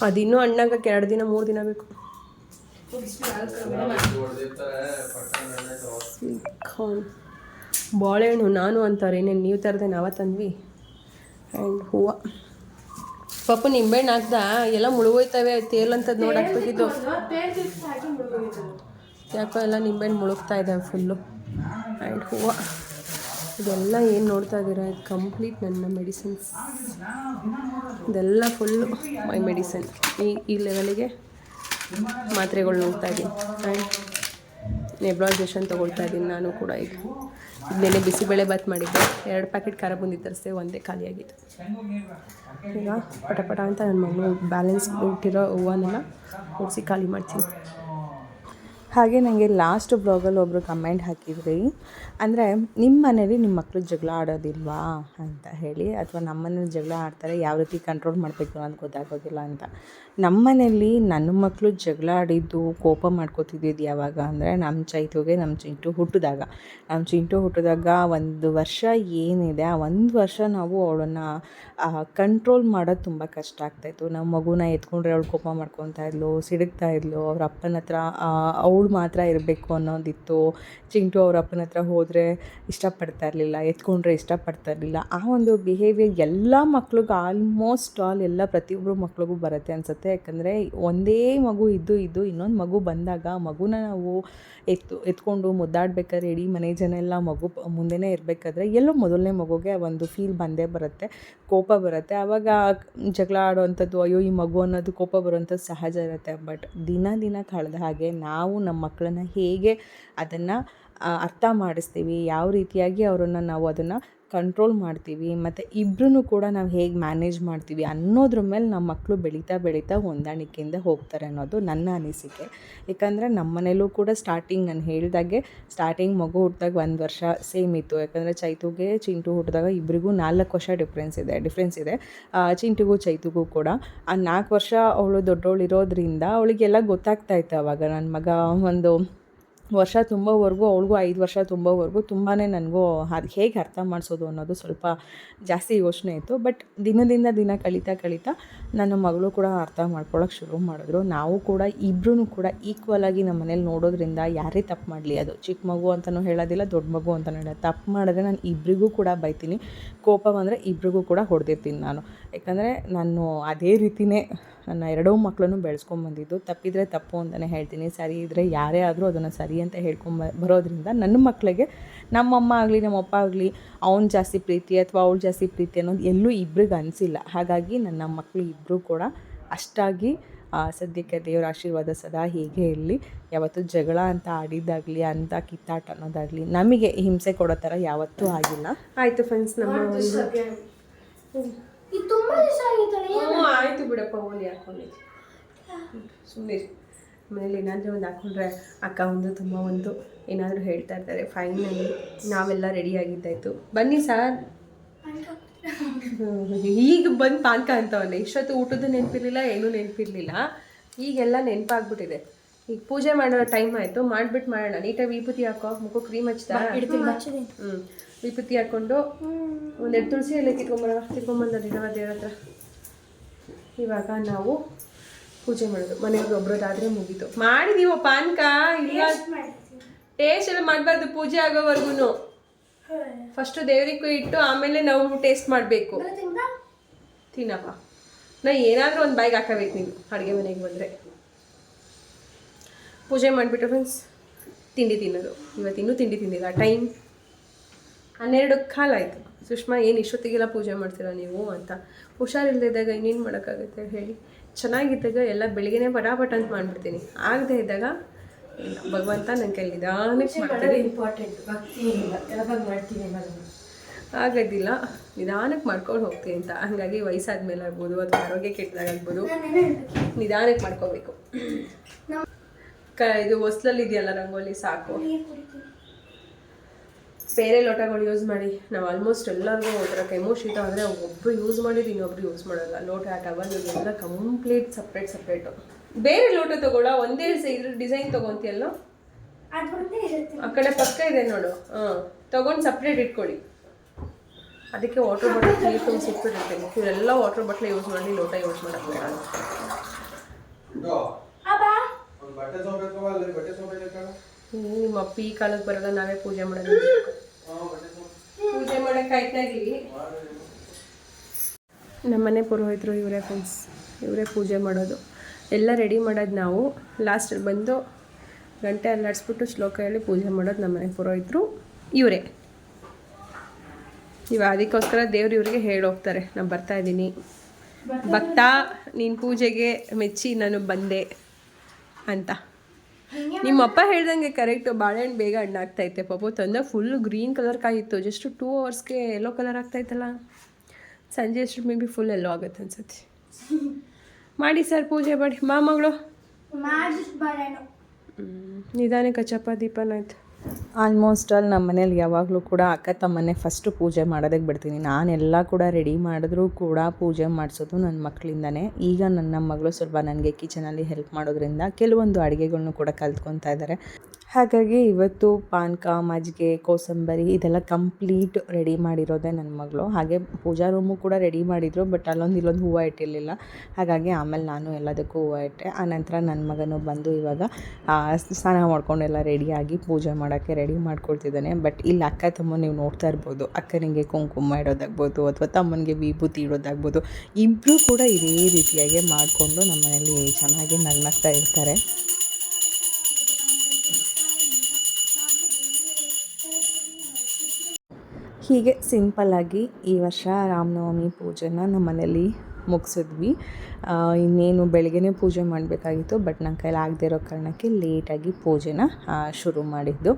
ಅದಿನ್ನೂ ಹಣ್ಣಾಗಕ್ಕೆ 2 ದಿನ 3 ದಿನ ಬೇಕು. ಬಾಳೆಹಣ್ಣು ನಾನು ಅಂತಾರೆ, ಏನೇನು ನೀವು ತರದೆ ನಾವ ತಂದ್ವಿ. ಆ್ಯಂಡ್ ಹೂವು ಪಾಪ ನಿಂಬೆಹಣ್ಣು ಹಾಕ್ದ ಎಲ್ಲ ಮುಳುಗೋಯ್ತವೆ. ತೇಲಂತದ್ದು ನೋಡಿ ಹಾಕ್ಬೇಕಿದ್ದು. ಯಾಕೋ ಎಲ್ಲ ನಿಂಬೆಹಣ್ಣು ಮುಳುಗ್ತಾ ಇದ್ದಾವೆ ಫುಲ್ಲು. ಆ್ಯಂಡ್ ಹೂವು ಇದೆಲ್ಲ ಏನು ನೋಡ್ತಾ ಇದ್ದೀರಾ, ಇದು ಕಂಪ್ಲೀಟ್ ನನ್ನ ಮೆಡಿಸಿನ್ಸ್. ಇದೆಲ್ಲ ಫುಲ್ಲು ಮೈ ಮೆಡಿಸಿನ್. ಈ ಲೆವೆಲಿಗೆ ಮಾತ್ರೆಗಳು ನೋಡ್ತಾ ಇದ್ದೀನಿ. ಆ್ಯಂಡ್ ನೆಬ್ರಾಯ್ಸೇಷನ್ ತೊಗೊಳ್ತಾ ಇದ್ದೀನಿ ನಾನು ಕೂಡ. ಈಗ ನೆನ್ನೆ ಬಿಸಿಬೇಳೆ ಬಾತ್ ಮಾಡಿದ್ದೆ, 2 ಪ್ಯಾಕೆಟ್ ಖಾರ ಬುಂದಿ ತರಿಸಿದೆ, ಒಂದೇ ಖಾಲಿಯಾಗಿತ್ತು. ಈಗ ಪಟ ಅಂತ ನನ್ನ ಮಗಳು ಬ್ಯಾಲೆನ್ಸ್ ಇಟ್ಟಿರೋ ಹೂವನ್ನೆಲ್ಲ ಓಡಿಸಿ ಖಾಲಿ ಮಾಡ್ತೀನಿ. ಹಾಗೆ ನನಗೆ ಲಾಸ್ಟ್ ಬ್ಲಾಗಲ್ಲಿ ಒಬ್ಬರು ಕಮೆಂಟ್ ಹಾಕಿದ್ರಿ, ಅಂದರೆ ನಿಮ್ಮ ಮನೇಲಿ ನಿಮ್ಮ ಮಕ್ಕಳು ಜಗಳ ಆಡೋದಿಲ್ವಾ ಅಂತ ಹೇಳಿ, ಅಥವಾ ನಮ್ಮ ಮನೇಲಿ ಜಗಳ ಆಡ್ತಾರೆ ಯಾವ ರೀತಿ ಕಂಟ್ರೋಲ್ ಮಾಡಬೇಕು ಅಂತ ಗೊತ್ತಾಗೋದಿಲ್ಲ ಅಂತ. ನಮ್ಮ ಮನೇಲಿ ನನ್ನ ಮಕ್ಕಳು ಜಗಳ ಆಡಿದ್ದು, ಕೋಪ ಮಾಡ್ಕೋತಿದ್ದಿದ್ದು ಯಾವಾಗ ಅಂದರೆ ನಮ್ಮ ಚಿಂಟು ಹುಟ್ಟಿದಾಗ. ನಮ್ಮ ಚಿಂಟು ಹುಟ್ಟಿದಾಗ 1 ವರ್ಷ ಏನಿದೆ ಆ 1 ವರ್ಷ ನಾವು ಅವಳನ್ನು ಕಂಟ್ರೋಲ್ ಮಾಡೋದು ತುಂಬ ಕಷ್ಟ ಆಗ್ತಾಯಿತ್ತು. ನಮ್ಮ ಮಗುನ ಎತ್ಕೊಂಡ್ರೆ ಅವಳು ಕೋಪ ಮಾಡ್ಕೊತಾ ಇದ್ಲು, ಸಿಡುಕ್ತಾ ಇದ್ಲು. ಅವ್ರ ಅಪ್ಪನ ಹತ್ರ ಅವಳು ಮಾತ್ರ ಇರಬೇಕು ಅನ್ನೋದಿತ್ತು. ಚಿಂಟು ಅವ್ರ ಅಪ್ಪನ ಹತ್ರ ಹೋದರೆ ಇಷ್ಟಪಡ್ತಾ ಇರಲಿಲ್ಲ, ಎತ್ಕೊಂಡ್ರೆ ಇಷ್ಟಪಡ್ತಾ ಇರಲಿಲ್ಲ. ಆ ಒಂದು ಬಿಹೇವಿಯರ್ ಎಲ್ಲ ಮಕ್ಳಿಗೂ ಆಲ್ಮೋಸ್ಟ್ ಎಲ್ಲ ಪ್ರತಿಯೊಬ್ಬರು ಮಕ್ಳಿಗೂ ಬರುತ್ತೆ ಅನಿಸುತ್ತೆ. ಯಾಕಂದರೆ ಒಂದೇ ಮಗು ಇದ್ದು ಇನ್ನೊಂದು ಮಗು ಬಂದಾಗ ಮಗುನ ನಾವು ಎತ್ಕೊಂಡು ಮುದ್ದಾಡಬೇಕಾದ್ರೆ ಇಡೀ ಮನೆ ಜನ ಎಲ್ಲ ಮಗು ಮುಂದೆನೇ ಇರಬೇಕಾದ್ರೆ ಎಲ್ಲೋ ಮೊದಲನೇ ಮಗುಗೆ ಒಂದು ಫೀಲ್ ಬಂದೇ ಬರುತ್ತೆ, ಕೋಪ ಬರುತ್ತೆ. ಆವಾಗ ಜಗಳ ಆಡೋವಂಥದ್ದು, ಅಯ್ಯೋ ಈ ಮಗು ಅನ್ನೋದು ಕೋಪ ಬರುವಂಥದ್ದು ಸಹಜ ಇರುತ್ತೆ. ಬಟ್ ದಿನ ಕಳೆದ ಹಾಗೆ ನಾವು ನಮ್ಮ ಮಕ್ಕಳನ್ನ ಹೇಗೆ ಅದನ್ನು ಅರ್ಥ ಮಾಡಿಸ್ತೀವಿ, ಯಾವ ರೀತಿಯಾಗಿ ಅವರನ್ನು ನಾವು ಅದನ್ನು ಕಂಟ್ರೋಲ್ ಮಾಡ್ತೀವಿ, ಮತ್ತು ಇಬ್ಬರೂ ಕೂಡ ನಾವು ಹೇಗೆ ಮ್ಯಾನೇಜ್ ಮಾಡ್ತೀವಿ ಅನ್ನೋದ್ರ ಮೇಲೆ ನಮ್ಮ ಮಕ್ಕಳು ಬೆಳೀತಾ ಹೊಂದಾಣಿಕೆಯಿಂದ ಹೋಗ್ತಾರೆ ಅನ್ನೋದು ನನ್ನ ಅನಿಸಿಕೆ. ಯಾಕಂದರೆ ನಮ್ಮ ಮನೇಲೂ ಕೂಡ ನಾನು ಹೇಳಿದಾಗೆ ಸ್ಟಾರ್ಟಿಂಗ್ ಮಗು ಹುಟ್ಟಿದಾಗ 1 ವರ್ಷ ಸೇಮ್ ಇತ್ತು. ಯಾಕಂದರೆ ಚಿಂಟು ಹುಟ್ಟಿದಾಗ ಇಬ್ಬರಿಗೂ 4 ವರ್ಷ ಡಿಫ್ರೆನ್ಸ್ ಇದೆ. ಚಿಂಟುಗೂ ಚೈತುಗೂ ಕೂಡ ಆ 4 ವರ್ಷ ಅವಳು ದೊಡ್ಡವಳಿರೋದ್ರಿಂದ ಅವಳಿಗೆಲ್ಲ ಗೊತ್ತಾಗ್ತಾ ಇತ್ತು. ಆವಾಗ ನನ್ನ ಮಗ ಒಂದು ವರ್ಷ ತುಂಬವರೆಗೂ, ಅವಳಿಗೂ 5 ವರ್ಷ ತುಂಬವರೆಗೂ ತುಂಬಾ ನನಗೂ ಅದು ಹೇಗೆ ಅರ್ಥ ಮಾಡಿಸೋದು ಅನ್ನೋದು ಸ್ವಲ್ಪ ಜಾಸ್ತಿ ಯೋಚನೆ ಇತ್ತು. ಬಟ್ ದಿನ ಕಳೀತಾ ನನ್ನ ಮಗಳು ಕೂಡ ಅರ್ಥ ಮಾಡ್ಕೊಳ್ಳೋಕೆ ಶುರು ಮಾಡಿದ್ರು. ನಾವು ಕೂಡ ಇಬ್ಬರೂ ಕೂಡ ಈಕ್ವಲಾಗಿ ನಮ್ಮ ಮನೇಲಿ ನೋಡೋದ್ರಿಂದ ಯಾರೇ ತಪ್ಪು ಮಾಡಲಿ, ಅದು ಚಿಕ್ಕ ಮಗು ಅಂತಲೂ ಹೇಳೋದಿಲ್ಲ, ದೊಡ್ಡ ಮಗು ಅಂತಲೂ ಹೇಳೋದು, ತಪ್ಪು ಮಾಡಿದ್ರೆ ನಾನು ಇಬ್ಬರಿಗೂ ಕೂಡ ಬೈತೀನಿ, ಕೋಪ ಬಂದರೆ ಇಬ್ಬರಿಗೂ ಕೂಡ ಹೊಡೆದಿರ್ತೀನಿ ನಾನು. ಯಾಕಂದರೆ ನಾನು ಅದೇ ರೀತಿಯೇ ನನ್ನ 2 ಮಕ್ಕಳನ್ನು ಬೆಳೆಸ್ಕೊಂಬಂದಿದ್ದು. ತಪ್ಪಿದರೆ ತಪ್ಪು ಅಂತಲೇ ಹೇಳ್ತೀನಿ, ಸರಿ ಇದ್ದರೆ ಯಾರೇ ಆದರೂ ಅದನ್ನು ಸರಿ ಅಂತ ಬರೋದ್ರಿಂದ ನನ್ನ ಮಕ್ಕಳಿಗೆ ನಮ್ಮಮ್ಮ ಆಗಲಿ ನಮ್ಮಪ್ಪ ಆಗಲಿ ಅವ್ನು ಜಾಸ್ತಿ ಪ್ರೀತಿ ಅಥವಾ ಅವಳು ಜಾಸ್ತಿ ಪ್ರೀತಿ ಅನ್ನೋದು ಎಲ್ಲೂ ಇಬ್ರಿಗೆ ಅನಿಸಿಲ್ಲ. ಹಾಗಾಗಿ ನನ್ನ ಮಕ್ಕಳು ಇಬ್ಬರೂ ಕೂಡ ಅಷ್ಟಾಗಿ ಸದ್ಯಕ್ಕೆ ದೇವರ ಆಶೀರ್ವಾದ ಸದಾ ಹೀಗೆ ಇರಲಿ. ಯಾವತ್ತೂ ಜಗಳ ಅಂತ ಆಡಿದ್ದಾಗಲಿ, ಅಂತ ಕಿತ್ತಾಟ ಅನ್ನೋದಾಗಲಿ ನಮಗೆ ಹಿಂಸೆ ಕೊಡೋ ಥರ ಯಾವತ್ತೂ ಆಗಿಲ್ಲ. ಆಯಿತು ಫ್ರೆಂಡ್ಸ್, ನಮ್ಮ ಆಯಿತು ಬಿಡಪ್ಪ, ಓಲಿ ಹಾಕೊಂಡಿದ್ದೆ ಸುಮ್ಮನೆ. ಆಮೇಲೆ ಏನಾದರೂ ಒಂದು ಹಾಕ್ಕೊಂಡ್ರೆ ಅಕ್ಕ ಒಂದು ಏನಾದರೂ ಹೇಳ್ತಾ ಇರ್ತಾರೆ. ಫೈನಲಿ ನಾವೆಲ್ಲ ರೆಡಿಯಾಗಿದ್ದಾಯಿತು. ಬನ್ನಿ ಸರ್. ಈಗ ಬಂದು ಪಾನ್ಕ ಅಂತವನ್ನೇ. ಇಷ್ಟೊತ್ತು ಊಟದ್ದು ನೆನಪಿರಲಿಲ್ಲ, ಏನೂ ನೆನಪಿರಲಿಲ್ಲ. ಈಗೆಲ್ಲ ನೆನಪಾಗ್ಬಿಟ್ಟಿದೆ. ಈಗ ಪೂಜೆ ಮಾಡೋ ಟೈಮ್ ಆಯಿತು, ಮಾಡಿಬಿಟ್ಟು ಮಾಡೋಣ. ನೀಟಾಗಿ ವಿಭೂತಿ ಹಾಕೋ, ಮುಖ ಕ್ರೀಮ್ ಹಚ್ತಾ. ವಿಭೂತಿ ಹಾಕ್ಕೊಂಡು 1 ತುಳಸಿ ಎಲೆ ಕಿತ್ಕೊಂಬಂದ ದೇವ್ರ ಹತ್ರ. ಇವಾಗ ನಾವು ಪೂಜೆ ಮಾಡೋದು. ಮನೆಯವ್ರಿಗೆ ಒಬ್ರದ್ದಾದರೆ ಮುಗೀತು. ಮಾಡಿದೀವೋ ಪಾನ್ಕ? ಇಲ್ಲ, ಟೇಸ್ಟ್ ಎಲ್ಲ ಮಾಡಬಾರ್ದು ಪೂಜೆ ಆಗೋವರೆಗೂ. ಫಸ್ಟು ದೇವರಿಗೂ ಇಟ್ಟು ಆಮೇಲೆ ನಾವು ಟೇಸ್ಟ್ ಮಾಡಬೇಕು. ತಿನ್ನಪ್ಪ, ನಾ ಏನಾದರೂ ಒಂದು ಬಾಯಿಗೆ ಹಾಕಬೇಕು ನೀನು ಅಡುಗೆ ಮನೆಗೆ ಬಂದರೆ. ಪೂಜೆ ಮಾಡಿಬಿಟ್ಟು ಫ್ರೆಂಡ್ಸ್ ತಿಂಡಿ ತಿನ್ನೋದು. ಇವತ್ತಿನ್ನೂ ತಿಂಡಿ ತಿಂದಿಲ್ಲ. ಟೈಮ್ 12:15 ಆಯಿತು. ಸುಷ್ಮಾ, ಏನು ಇಷ್ಟೊತ್ತಿಗೆಲ್ಲ ಪೂಜೆ ಮಾಡ್ತೀರಾ ನೀವು ಅಂತ. ಹುಷಾರಿಲ್ಲದಿದ್ದಾಗ ಇನ್ನೇನು ಮಾಡೋಕ್ಕಾಗುತ್ತೆ ಹೇಳಿ. ಚೆನ್ನಾಗಿದ್ದಾಗ ಎಲ್ಲ ಬೆಳಿಗ್ಗೆನೇ ಪಟಾಪಟ ಅಂತ ಮಾಡಿಬಿಡ್ತೀನಿ. ಆಗದೆ ಇದ್ದಾಗ ಇಲ್ಲ, ಭಗವಂತ ನನ್ನ ಕೈಲಿ ನಿಧಾನಕ್ಕೆ ಮಾಡ್ತೀನಿ. ಇಂಪಾರ್ಟೆಂಟ್ ಮಾಡ್ತೀನಿ, ಆಗೋದಿಲ್ಲ, ನಿಧಾನಕ್ಕೆ ಮಾಡ್ಕೊಂಡು ಹೋಗ್ತೀನಿ ಅಂತ. ಹಾಗಾಗಿ ವಯಸ್ಸಾದ ಮೇಲೆ ಆಗ್ಬೋದು ಅಥವಾ ಆರೋಗ್ಯ ಕೆಟ್ಟದಾಗ್ಬೋದು, ನಿಧಾನಕ್ಕೆ ಮಾಡ್ಕೋಬೇಕು. ಇದು ಹೊಸ್ಲಲ್ಲಿ ಇದೆಯಲ್ಲ ರಂಗೋಲಿ, ಸಾಕು. ಬೇರೆ ಲೋಟಗಳು ಯೂಸ್ ಮಾಡಿ. ನಾವು ಆಲ್ಮೋಸ್ಟ್ ಎಲ್ಲರಿಗೂ ಒಂಥರ ಕೆಮ್ಮು ಶೀತ ಅಂದರೆ ಒಬ್ಬರು ಯೂಸ್ ಮಾಡಿದ್ದು ಇನ್ನೊಬ್ರು ಯೂಸ್ ಮಾಡೋಲ್ಲ. ಲೋಟ ಟವಲ್ ಎಲ್ಲ ಕಂಪ್ಲೀಟ್ ಸಪ್ರೇಟು. ಬೇರೆ ಲೋಟ ತೊಗೊಳ್ಳೋ, ಒಂದೇ ಇದ್ರ ಡಿಸೈನ್ ತೊಗೊತೀಯಲ್ಲೋ, ಆ ಕಡೆ ಪಕ್ಕ ಇದೆ ನೋಡು. ತೊಗೊಂಡು ಸಪ್ರೇಟ್ ಇಟ್ಕೊಳ್ಳಿ. ಅದಕ್ಕೆ ವಾಟರ್ ಬಾಟಲ್ ನೀರು ತುಂಬ ಸಿಕ್ಬಿಟ್ಟಿರ್ತೀನಿ. ಇವರೆಲ್ಲ ವಾಟರ್ ಬಾಟ್ಲ್ ಯೂಸ್ ಮಾಡಿ ಲೋಟ ಯೂಸ್ ಮಾಡೋಕ್ಕೆ ಬೇಡ. ನಿಮ್ಮ ಅಪ್ಪ ಈ ಕಾಲಕ್ಕೆ ಬರೋಲ್ಲ, ನಾವೇ ಪೂಜೆ ಮಾಡೋದು. ಪೂಜೆ ಮಾಡೋಕ್ಕಾಯ್ತಾಗಿರಿ. ನಮ್ಮನೆ ಪುರೋಹಿತರು ಇವರೇ ಫ್ರೆಂಡ್ಸ್, ಇವರೇ ಪೂಜೆ ಮಾಡೋದು. ಎಲ್ಲ ರೆಡಿ ಮಾಡೋದು ನಾವು. ಲಾಸ್ಟಲ್ಲಿ ಬಂದು ಗಂಟೆ ಅಲ್ಲಾಡಿಸ್ಬಿಟ್ಟು ಶ್ಲೋಕ ಹೇಳಿ ಪೂಜೆ ಮಾಡೋದು ನಮ್ಮನೆ ಪುರೋಹಿತರು ಇವರೇ. ಅದಕ್ಕೋಸ್ಕರ ದೇವ್ರು ಇವರಿಗೆ ಹೇಳೋಗ್ತಾರೆ, ನಾನು ಬರ್ತಾಯಿದ್ದೀನಿ ಭಕ್ತ, ನೀನು ಪೂಜೆಗೆ ಮೆಚ್ಚಿ ನಾನು ಬಂದೆ ಅಂತ. ನಿಮ್ಮಪ್ಪ ಹೇಳ್ದಂಗೆ ಕರೆಕ್ಟು. ಬಾಳೆಹಣ್ಣು ಬೇಗ ಹಣ್ಣಾಗ್ತೈತೆ. ಪಾಪು ತಂದಾಗ ಫುಲ್ಲು ಗ್ರೀನ್ ಕಲರ್ ಕಾಯಿತ್ತು. ಜಸ್ಟ್ 2 ಅವರ್ಸ್ಗೆ ಯೆಲ್ಲೋ ಕಲರ್ ಆಗ್ತಾಯಿತ್ತಲ್ಲ. ಸಂಜೆ ಅಷ್ಟು ಮೇ ಬಿ ಫುಲ್ ಎಲ್ಲೋ ಆಗುತ್ತೆ ಅನ್ಸುತ್ತೆ. ಮಾಡಿ ಸರ್, ಪೂಜೆ ಮಾಡಿ. ಮಗಳು ನಿಧಾನಕ್ಕೆ ಚಪ್ಪ ದೀಪನ ಆಯ್ತು. ಆಲ್ಮೋಸ್ಟ್ ಆಲ್ ನಮ್ಮ ಮನೇಲಿ ಯಾವಾಗಲೂ ಕೂಡ ಅಕ್ಕ ತಮ್ಮನ್ನೇ ಫಸ್ಟು ಪೂಜೆ ಮಾಡೋದಕ್ಕೆ ಬಿಡ್ತೀನಿ. ನಾನೆಲ್ಲ ಕೂಡ ರೆಡಿ ಮಾಡಿದ್ರೂ ಕೂಡ ಪೂಜೆ ಮಾಡಿಸೋದು ನನ್ನ ಮಕ್ಕಳಿಂದನೇ. ಈಗ ನನ್ನ ಮಗಳು ಸ್ವಲ್ಪ ನನಗೆ ಕಿಚನಲ್ಲಿ ಹೆಲ್ಪ್ ಮಾಡೋದ್ರಿಂದ ಕೆಲವೊಂದು ಅಡುಗೆಗಳ್ನು ಕೂಡ ಕಲ್ತ್ಕೊತಾ ಇದ್ದಾರೆ. ಹಾಗಾಗಿ ಇವತ್ತು ಪಾನಕ, ಮಜ್ಜಿಗೆ, ಕೋಸಂಬರಿ ಇದೆಲ್ಲ ಕಂಪ್ಲೀಟ್ ರೆಡಿ ಮಾಡಿರೋದೇ ನನ್ನ ಮಗಳು. ಹಾಗೆ ಪೂಜಾ ರೂಮು ಕೂಡ ರೆಡಿ ಮಾಡಿದರು, ಬಟ್ ಅಲ್ಲೊಂದು ಇಲ್ಲೊಂದು ಹೂವು ಇಟ್ಟಿರಲಿಲ್ಲ. ಹಾಗಾಗಿ ಆಮೇಲೆ ನಾನು ಎಲ್ಲದಕ್ಕೂ ಹೂವು ಇಟ್ಟೆ. ಆನಂತರ ನನ್ನ ಮಗನು ಬಂದು ಇವಾಗ ಸ್ನಾನ ಮಾಡ್ಕೊಂಡೆಲ್ಲ ರೆಡಿಯಾಗಿ ಪೂಜೆ ಮಾಡೋಕ್ಕೆ ರೆಡಿ ಮಾಡ್ಕೊಳ್ತಿದ್ದಾನೆ. ಬಟ್ ಇಲ್ಲಿ ಅಕ್ಕ ತಮ್ಮ ನೀವು ನೋಡ್ತಾ ಇರ್ಬೋದು, ಅಕ್ಕನಿಗೆ ಕುಂಕುಮ ಇಡೋದಾಗ್ಬೋದು ಅಥವಾ ತಮ್ಮನಿಗೆ ವಿಭೂತಿ ಇಡೋದಾಗ್ಬೋದು, ಇಬ್ಬರು ಕೂಡ ಇದೇ ರೀತಿಯಾಗಿ ಮಾಡಿಕೊಂಡು ನಮ್ಮ ಮನೇಲಿ ಚೆನ್ನಾಗಿ ನಗ್ನಗ್ತಾ ಇರ್ತಾರೆ. ಹೀಗೆ ಸಿಂಪಲ್ಲಾಗಿ ಈ ವರ್ಷ ರಾಮನವಮಿ ಪೂಜೆನ ನಮ್ಮ ಮನೇಲಿ ಮುಗಿಸಿದ್ವಿ. ಇನ್ನೇನು ಬೆಳಗ್ಗೆನೇ ಪೂಜೆ ಮಾಡಬೇಕಾಗಿತ್ತು, ಬಟ್ ನನ್ನ ಕೈಲಿ ಆಗದೆ ಇರೋ ಕಾರಣಕ್ಕೆ ಲೇಟಾಗಿ ಪೂಜೆನ ಶುರು ಮಾಡಿದ್ದು.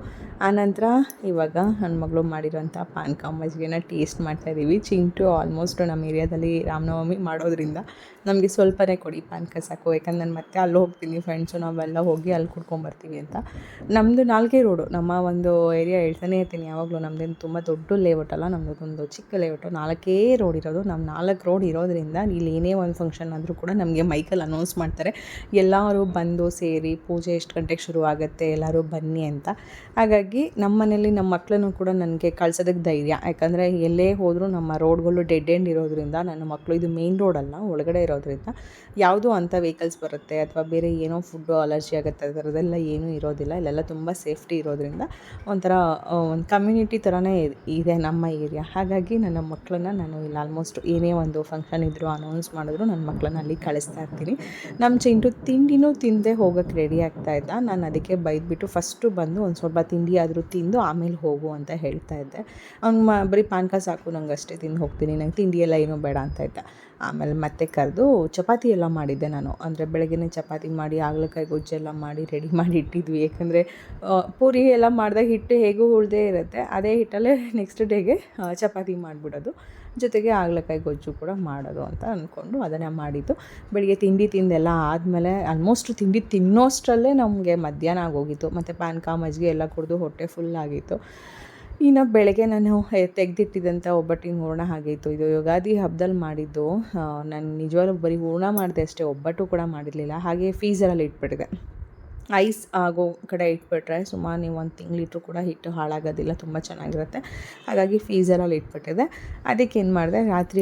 ಆನಂತರ ಇವಾಗ ನನ್ನ ಮಗಳು ಮಾಡಿರೋಂಥ ಪಾನಕ ಮಜ್ಜಿಗೆನ ಟೇಸ್ಟ್ ಮಾಡ್ತಾಯಿದ್ದೀವಿ. ಚಿಂಟು ಆಲ್ಮೋಸ್ಟ್ ನಮ್ಮ ಏರಿಯಾದಲ್ಲಿ ರಾಮನವಮಿ ಮಾಡೋದ್ರಿಂದ ನಮಗೆ ಸ್ವಲ್ಪನೇ ಕೊಡಿ ಪಾನಕ ಸಾಕು, ಯಾಕಂದ್ರೆ ನಾನು ಮತ್ತೆ ಅಲ್ಲಿ ಹೋಗ್ತೀನಿ, ಫ್ರೆಂಡ್ಸು ನಾವೆಲ್ಲ ಹೋಗಿ ಅಲ್ಲಿ ಕುಡ್ಕೊಂಬರ್ತೀವಿ ಅಂತ. ನಮ್ಮದು 4 ರೋಡು, ನಮ್ಮ ಒಂದು ಏರಿಯಾ ಹೇಳ್ತಾನೆ ಇರ್ತೀನಿ ಯಾವಾಗಲೂ, ನಮ್ಮದೇನು ತುಂಬ ದೊಡ್ಡ ಲೇಔಟ್ ಅಲ್ಲ, ನಮ್ಮದು ಒಂದು ಚಿಕ್ಕ ಲೇಔಟು, 4 ರೋಡ್ ಇರೋದು. ನಮ್ಮ 4 ರೋಡ್ ಇರೋದ್ರಿಂದ ಇಲ್ಲಿ ಏನೇ ಒಂದು ಫಂಕ್ಷನ್ ಆದರೂ ಕೂಡ ನಮಗೆ ಮೈಕಲ್ಲಿ ಅನೌನ್ಸ್ ಮಾಡ್ತಾರೆ, ಎಲ್ಲರೂ ಬಂದು ಸೇರಿ ಪೂಜೆ ಎಷ್ಟು ಗಂಟೆಗೆ ಶುರು ಆಗುತ್ತೆ, ಎಲ್ಲರೂ ಬನ್ನಿ ಅಂತ. ಹಾಗಾಗಿ ನಮ್ಮ ಮನೇಲಿ ನಮ್ಮ ಮಕ್ಕಳನ್ನು ಕೂಡ ನನಗೆ ಕಳ್ಸೋದಕ್ಕೆ ಧೈರ್ಯ, ಯಾಕಂದರೆ ಎಲ್ಲೇ ಹೋದರೂ ನಮ್ಮ ರೋಡ್ಗಳು ಡೆಡ್ ಎಂಡ್ ಇರೋದ್ರಿಂದ ನನ್ನ ಮಕ್ಕಳು, ಇದು ಮೇನ್ ರೋಡ್ ಅಲ್ಲ, ಒಳಗಡೆ ಇರೋದ್ರಿಂದ ಯಾವುದೋ ಅಂಥ ವೆಹಿಕಲ್ಸ್ ಬರುತ್ತೆ ಅಥವಾ ಬೇರೆ ಏನೋ ಫುಡ್ಡು ಅಲರ್ಜಿ ಆಗುತ್ತೆ ಆ ಥರದ್ದೆಲ್ಲ ಏನೂ ಇರೋದಿಲ್ಲ. ಇಲ್ಲೆಲ್ಲ ತುಂಬ ಸೇಫ್ಟಿ ಇರೋದ್ರಿಂದ ಒಂಥರ ಒಂದು ಕಮ್ಯುನಿಟಿ ಥರನೇ ಇದೆ ನಮ್ಮ ಏರಿಯಾ. ಹಾಗಾಗಿ ನನ್ನ ಮಕ್ಕಳನ್ನ ನಾನು ಇಲ್ಲಿ ಆಲ್ಮೋಸ್ಟ್ ಏನೇ ಒಂದು ಫಂಕ್ಷನ್ ಇದ್ದರೂ ಅನೌನ್ಸ್ ಮಾಡಿದ್ರು ನನ್ನ ಮಕ್ಕಳನ್ನ ಅಲ್ಲಿ ಕಳಿಸ್ತಾ ಇರ್ತೀನಿ. ನಮ್ಮ ಚಿಂಟು ತಿಂಡಿನೂ ತಿಂದೇ ಹೋಗೋಕ್ಕೆ ರೆಡಿ ಆಗ್ತಾಯಿದ್ದ. ನಾನು ಅದಕ್ಕೆ ಬೈದ್ಬಿಟ್ಟು ಫಸ್ಟು ಬಂದು ಒಂದು ಸ್ವಲ್ಪ ತಿಂಡಿ ಆದರೂ ತಿಂದು ಆಮೇಲೆ ಹೋಗು ಅಂತ ಹೇಳ್ತಾ ಇದ್ದೆ. ಅವ್ನು ಬರೀ ಪಾನಕ ಸಾಕು, ನಂಗೆ ಅಷ್ಟೇ ತಿಂದು ಹೋಗ್ತೀನಿ, ನಂಗೆ ತಿಂಡಿ ಎಲ್ಲ ಏನೂ ಬೇಡ ಅಂತ ಇದ್ದ. ಆಮೇಲೆ ಮತ್ತೆ ಕರೆದು ಚಪಾತಿ ಎಲ್ಲ ಮಾಡಿದ್ದೆ ನಾನು. ಅಂದರೆ ಬೆಳಗ್ಗೆನೇ ಚಪಾತಿ ಮಾಡಿ ಹಾಗಲಕಾಯಿ ಗೊಜ್ಜೆಲ್ಲ ಮಾಡಿ ರೆಡಿ ಮಾಡಿ ಇಟ್ಟಿದ್ವಿ. ಯಾಕಂದರೆ ಪೂರಿ ಎಲ್ಲ ಮಾಡಿದಾಗ ಹಿಟ್ಟು ಹೇಗೂ ಉಳಿದೇ ಇರುತ್ತೆ, ಅದೇ ಹಿಟ್ಟಲ್ಲೇ ನೆಕ್ಸ್ಟ್ ಡೇಗೆ ಚಪಾತಿ ಮಾಡಿಬಿಡೋದು, ಜೊತೆಗೆ ಹಾಗಲಕಾಯಿ ಗೊಜ್ಜು ಕೂಡ ಮಾಡೋದು ಅಂತ ಅಂದ್ಕೊಂಡು ಅದನ್ನು ಮಾಡಿದ್ದು. ಬೆಳಿಗ್ಗೆ ತಿಂಡಿ ತಿಂದೆಲ್ಲ ಆದಮೇಲೆ ಆಲ್ಮೋಸ್ಟ್ ತಿಂಡಿ ತಿನ್ನೋಷ್ಟರಲ್ಲೇ ನಮಗೆ ಮಧ್ಯಾಹ್ನ ಆಗೋಗಿತ್ತು. ಮತ್ತು ಪಾನಕ ಮಜ್ಜಿಗೆ ಎಲ್ಲ ಕುಡಿದು ಹೊಟ್ಟೆ ಫುಲ್ ಆಗಿತ್ತು. ಇನ್ನು ಬೆಳಗ್ಗೆ ನಾನು ತೆಗೆದಿಟ್ಟಿದ್ದಂಥ ಒಬ್ಬಟ್ಟಿನ ಹೂರಣ ಆಗಿತ್ತು. ಇದು ಯುಗಾದಿ ಹಬ್ಬದಲ್ಲಿ ಮಾಡಿದ್ದು. ನಾನು ನಿಜವಾಗ್ಲೂ ಬರೀ ಹೂರಣ ಮಾಡಿದೆ ಅಷ್ಟೇ, ಒಬ್ಬಟ್ಟು ಕೂಡ ಮಾಡಿರಲಿಲ್ಲ. ಹಾಗೆ ಫ್ರೀಝರಲ್ಲಿ ಇಟ್ಬಿಟ್ಟಿದೆ. ಐಸ್ ಆಗೋ ಕಡೆ ಇಟ್ಬಿಟ್ರೆ ಸುಮಾರು ನೀವು 1 ತಿಂಗಳಿಟ್ಟರು ಕೂಡ ಹಿಟ್ಟು ಹಾಳಾಗೋದಿಲ್ಲ, ತುಂಬ ಚೆನ್ನಾಗಿರುತ್ತೆ. ಹಾಗಾಗಿ ಫ್ರೀಝರಲ್ಲಿ ಇಟ್ಬಿಟ್ಟಿದೆ. ಅದಕ್ಕೇನು ಮಾಡಿದೆ, ರಾತ್ರಿ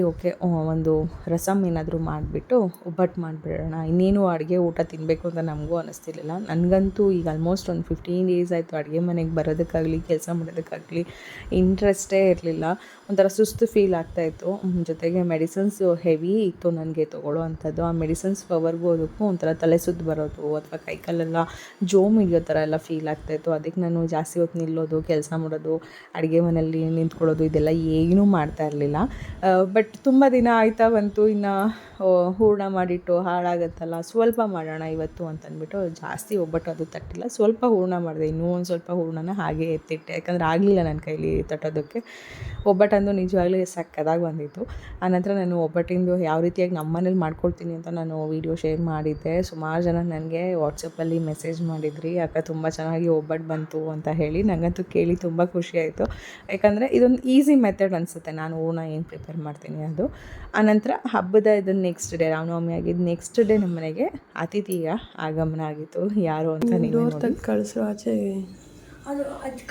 ಒಂದು ರಸಮ್ ಏನಾದರೂ ಮಾಡಿಬಿಟ್ಟು ಒಬ್ಬಟ್ಟು ಮಾಡಿಬಿಡೋಣ. ಇನ್ನೇನು ಅಡುಗೆ ಊಟ ತಿನ್ನಬೇಕು ಅಂತ ನಮಗೂ ಅನ್ನಿಸ್ತಿರ್ಲಿಲ್ಲ. ನನಗಂತೂ ಈಗ ಆಲ್ಮೋಸ್ಟ್ ಒಂದು 15 ಡೇಸ್ ಆಯಿತು ಅಡುಗೆ ಮನೆಗೆ ಬರೋದಕ್ಕಾಗಲಿ ಕೆಲಸ ಮಾಡೋದಕ್ಕಾಗಲಿ ಇಂಟ್ರೆಸ್ಟೇ ಇರಲಿಲ್ಲ. ಒಂಥರ ಸುಸ್ತು ಫೀಲ್ ಆಗ್ತಾಯಿತ್ತು. ಜೊತೆಗೆ ಮೆಡಿಸಿನ್ಸು ಹೆವಿ ಇತ್ತು ನನಗೆ ತೊಗೊಳ್ಳೋ ಅಂಥದ್ದು. ಆ ಮೆಡಿಸಿನ್ಸ್ ಪವರ್ಗೂ ಅದಕ್ಕೂ ಒಂಥರ ತಲೆ ಸುತ್ತು ಬರೋದು ಅಥವಾ ಕೈಕಾಲೆಲ್ಲ ಜೋಮ್ ಹಿಡಿಯೋ ಥರ ಎಲ್ಲ ಫೀಲ್ ಆಗ್ತಾಯಿತ್ತು. ಅದಕ್ಕೆ ನಾನು ಜಾಸ್ತಿ ಹೊತ್ತು ನಿಲ್ಲೋದು, ಕೆಲಸ ಮಾಡೋದು, ಅಡುಗೆ ಮನೆಯಲ್ಲಿ ನಿಂತ್ಕೊಳ್ಳೋದು ಇದೆಲ್ಲ ಏನೂ ಮಾಡ್ತಾ ಇರಲಿಲ್ಲ. ಬಟ್ ತುಂಬ ದಿನ ಆಯ್ತಾ ಬಂತು, ಇನ್ನು ಹೂರಣ ಮಾಡಿಟ್ಟು ಹಾಳಾಗತ್ತಲ್ಲ, ಸ್ವಲ್ಪ ಮಾಡೋಣ ಇವತ್ತು ಅಂತಂದ್ಬಿಟ್ಟು ಜಾಸ್ತಿ ಒಬ್ಬಟ್ಟು ಅದು ತಟ್ಟಿಲ್ಲ, ಸ್ವಲ್ಪ ಹೂರಣ ಮಾಡಿದೆ. ಇನ್ನೂ ಒಂದು ಸ್ವಲ್ಪ ಹೂರಣನ ಹಾಗೆ ಎತ್ತಿಟ್ಟೆ, ಯಾಕಂದರೆ ಆಗಲಿಲ್ಲ ನನ್ನ ಕೈಲಿ ತಟ್ಟೋದಕ್ಕೆ. ಒಬ್ಬಟ್ಟಂದು ನಿಜವಾಗ್ಲೂ ಸಕ್ಕತ್ತಾಗಿ ಬಂದಿತ್ತು. ಆನಂತರ ನಾನು ಒಬ್ಬಟ್ಟಿಂದು ಯಾವ ರೀತಿಯಾಗಿ ನಮ್ಮ ಮನೇಲಿ ಮಾಡ್ಕೊಳ್ತೀನಿ ಅಂತ ನಾನು ವೀಡಿಯೋ ಶೇರ್ ಮಾಡಿದ್ದೆ. ಸುಮಾರು ಜನ ನನಗೆ ವಾಟ್ಸಪ್ಪಲ್ಲಿ ಮೆಸೇಜ್ ಮಾಡಿದ್ರಿ, ಅಕ್ಕ ತುಂಬ ಚೆನ್ನಾಗಿ ಒಬ್ಬಟ್ಟು ಬಂತು ಅಂತ ಹೇಳಿ. ನನಗಂತೂ ಕೇಳಿ ತುಂಬ ಖುಷಿಯಾಯಿತು, ಯಾಕಂದರೆ ಇದೊಂದು ಈಸಿ ಮೆಥಡ್ ಅನಿಸುತ್ತೆ. ನಾನು ಹೂರಣ ಏನು ಪ್ರಿಪೇರ್ ಮಾಡ್ತೀನಿ ಅದು. ಆನಂತರ ಹಬ್ಬದ ಇದನ್ನು ನೆಕ್ಸ್ಟ್ ಡೇ, ರಾಮನವಮಿ ಆಗಿದ್ದು ನೆಕ್ಸ್ಟ್ ಡೇ ನಮ್ಮ ಮನೆಗೆ ಅತಿಥಿಯ ಆಗಮನ ಆಗಿತ್ತು. ಯಾರು ಅಂತ ನೀವು ಕಳಿಸು ಆಚೆ. ಅದು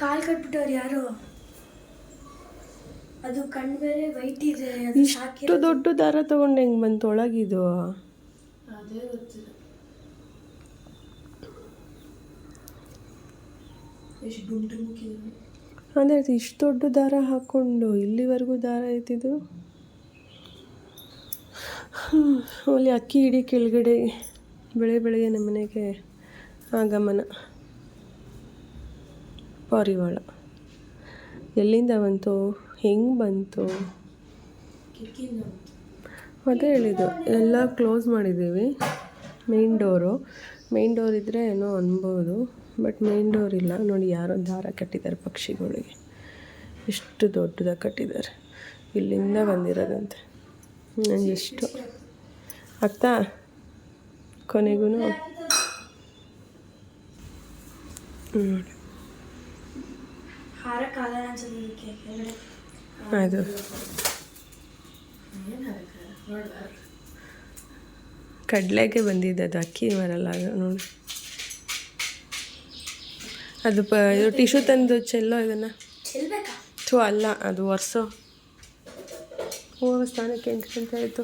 ಕಾಲು ಕಟ್ಬಿಟ್ಟವ್ರು ಯಾರು, ಅದು ಕಣ್ಣು ಬೇರೆ ವೈಟ್ ಇದೆ. ಇಷ್ಟು ದೊಡ್ಡ ದಾರ ತೊಗೊಂಡು ಹೆಂಗೆ ಬಂತು ಒಳಗಿದು? ಅದೇ ಗೊತ್ತಿಲ್ಲ. ಎಷ್ಟು ಗುಂಟು ಮುಖ್ಯ ಅದೇ ಇಷ್ಟು ದೊಡ್ಡ ದಾರ ಹಾಕ್ಕೊಂಡು ಇಲ್ಲಿವರೆಗೂ ದಾರ ಐತಿದು. ಅಲ್ಲಿ ಅಕ್ಕಿ ಹಿಡಿ ಕೆಳಗಡೆ ಬೆಳಗ್ಗೆ ನಮ್ಮ ಮನೆಗೆ ಆಗಮನ. ಪಾರಿವಾಳ ಎಲ್ಲಿಂದ ಬಂತು, ಹೆಂಗೆ ಬಂತು? ಅದೇ ಹೇಳಿದ್ದು, ಎಲ್ಲ ಕ್ಲೋಸ್ ಮಾಡಿದ್ದೀವಿ. ಮೇನ್ ಡೋರ್ ಇದ್ದರೆ ಏನೋ ಅನ್ಬೋದು, ಬಟ್ ಮೇನ್ ಡೋರ್ ಇಲ್ಲ. ನೋಡಿ ಯಾರೋ ದಾರ ಕಟ್ಟಿದ್ದಾರೆ ಪಕ್ಷಿಗಳಿಗೆ, ಎಷ್ಟು ದೊಡ್ಡದಾಗಿ ಕಟ್ಟಿದ್ದಾರೆ. ಇಲ್ಲಿಂದ ಬಂದಿರೋದಂತೆ. ನನಗೆ ಎಷ್ಟು ಆಗ್ತಾ ಕೊನೆಗೂ ಹಾರಕ್ಕಾಗಲ್ಲ ಅನ್ಸುತ್ತೆ ಇದಕ್ಕೆ ಕೆಳಗಡೆ. ಅದು ಕಡಲೆಗೆ ಬಂದಿದೆ, ಅದು ಅಕ್ಕಿ ಬರಲ್ಲ ಅದು ನೋಡಿ. ಅದು ಇದು ಟಿಶ್ಯೂ ತಂದು ಚೆಲ್ಲೋ ಇದನ್ನು. ಚೆಲ್ಬೇಕಾ? ಅಲ್ಲ, ಅದು ಒರೆಸೋ. ಸ್ನಾನಕ್ಕೆ 8 ಗಂಟೆ ಆಯಿತು.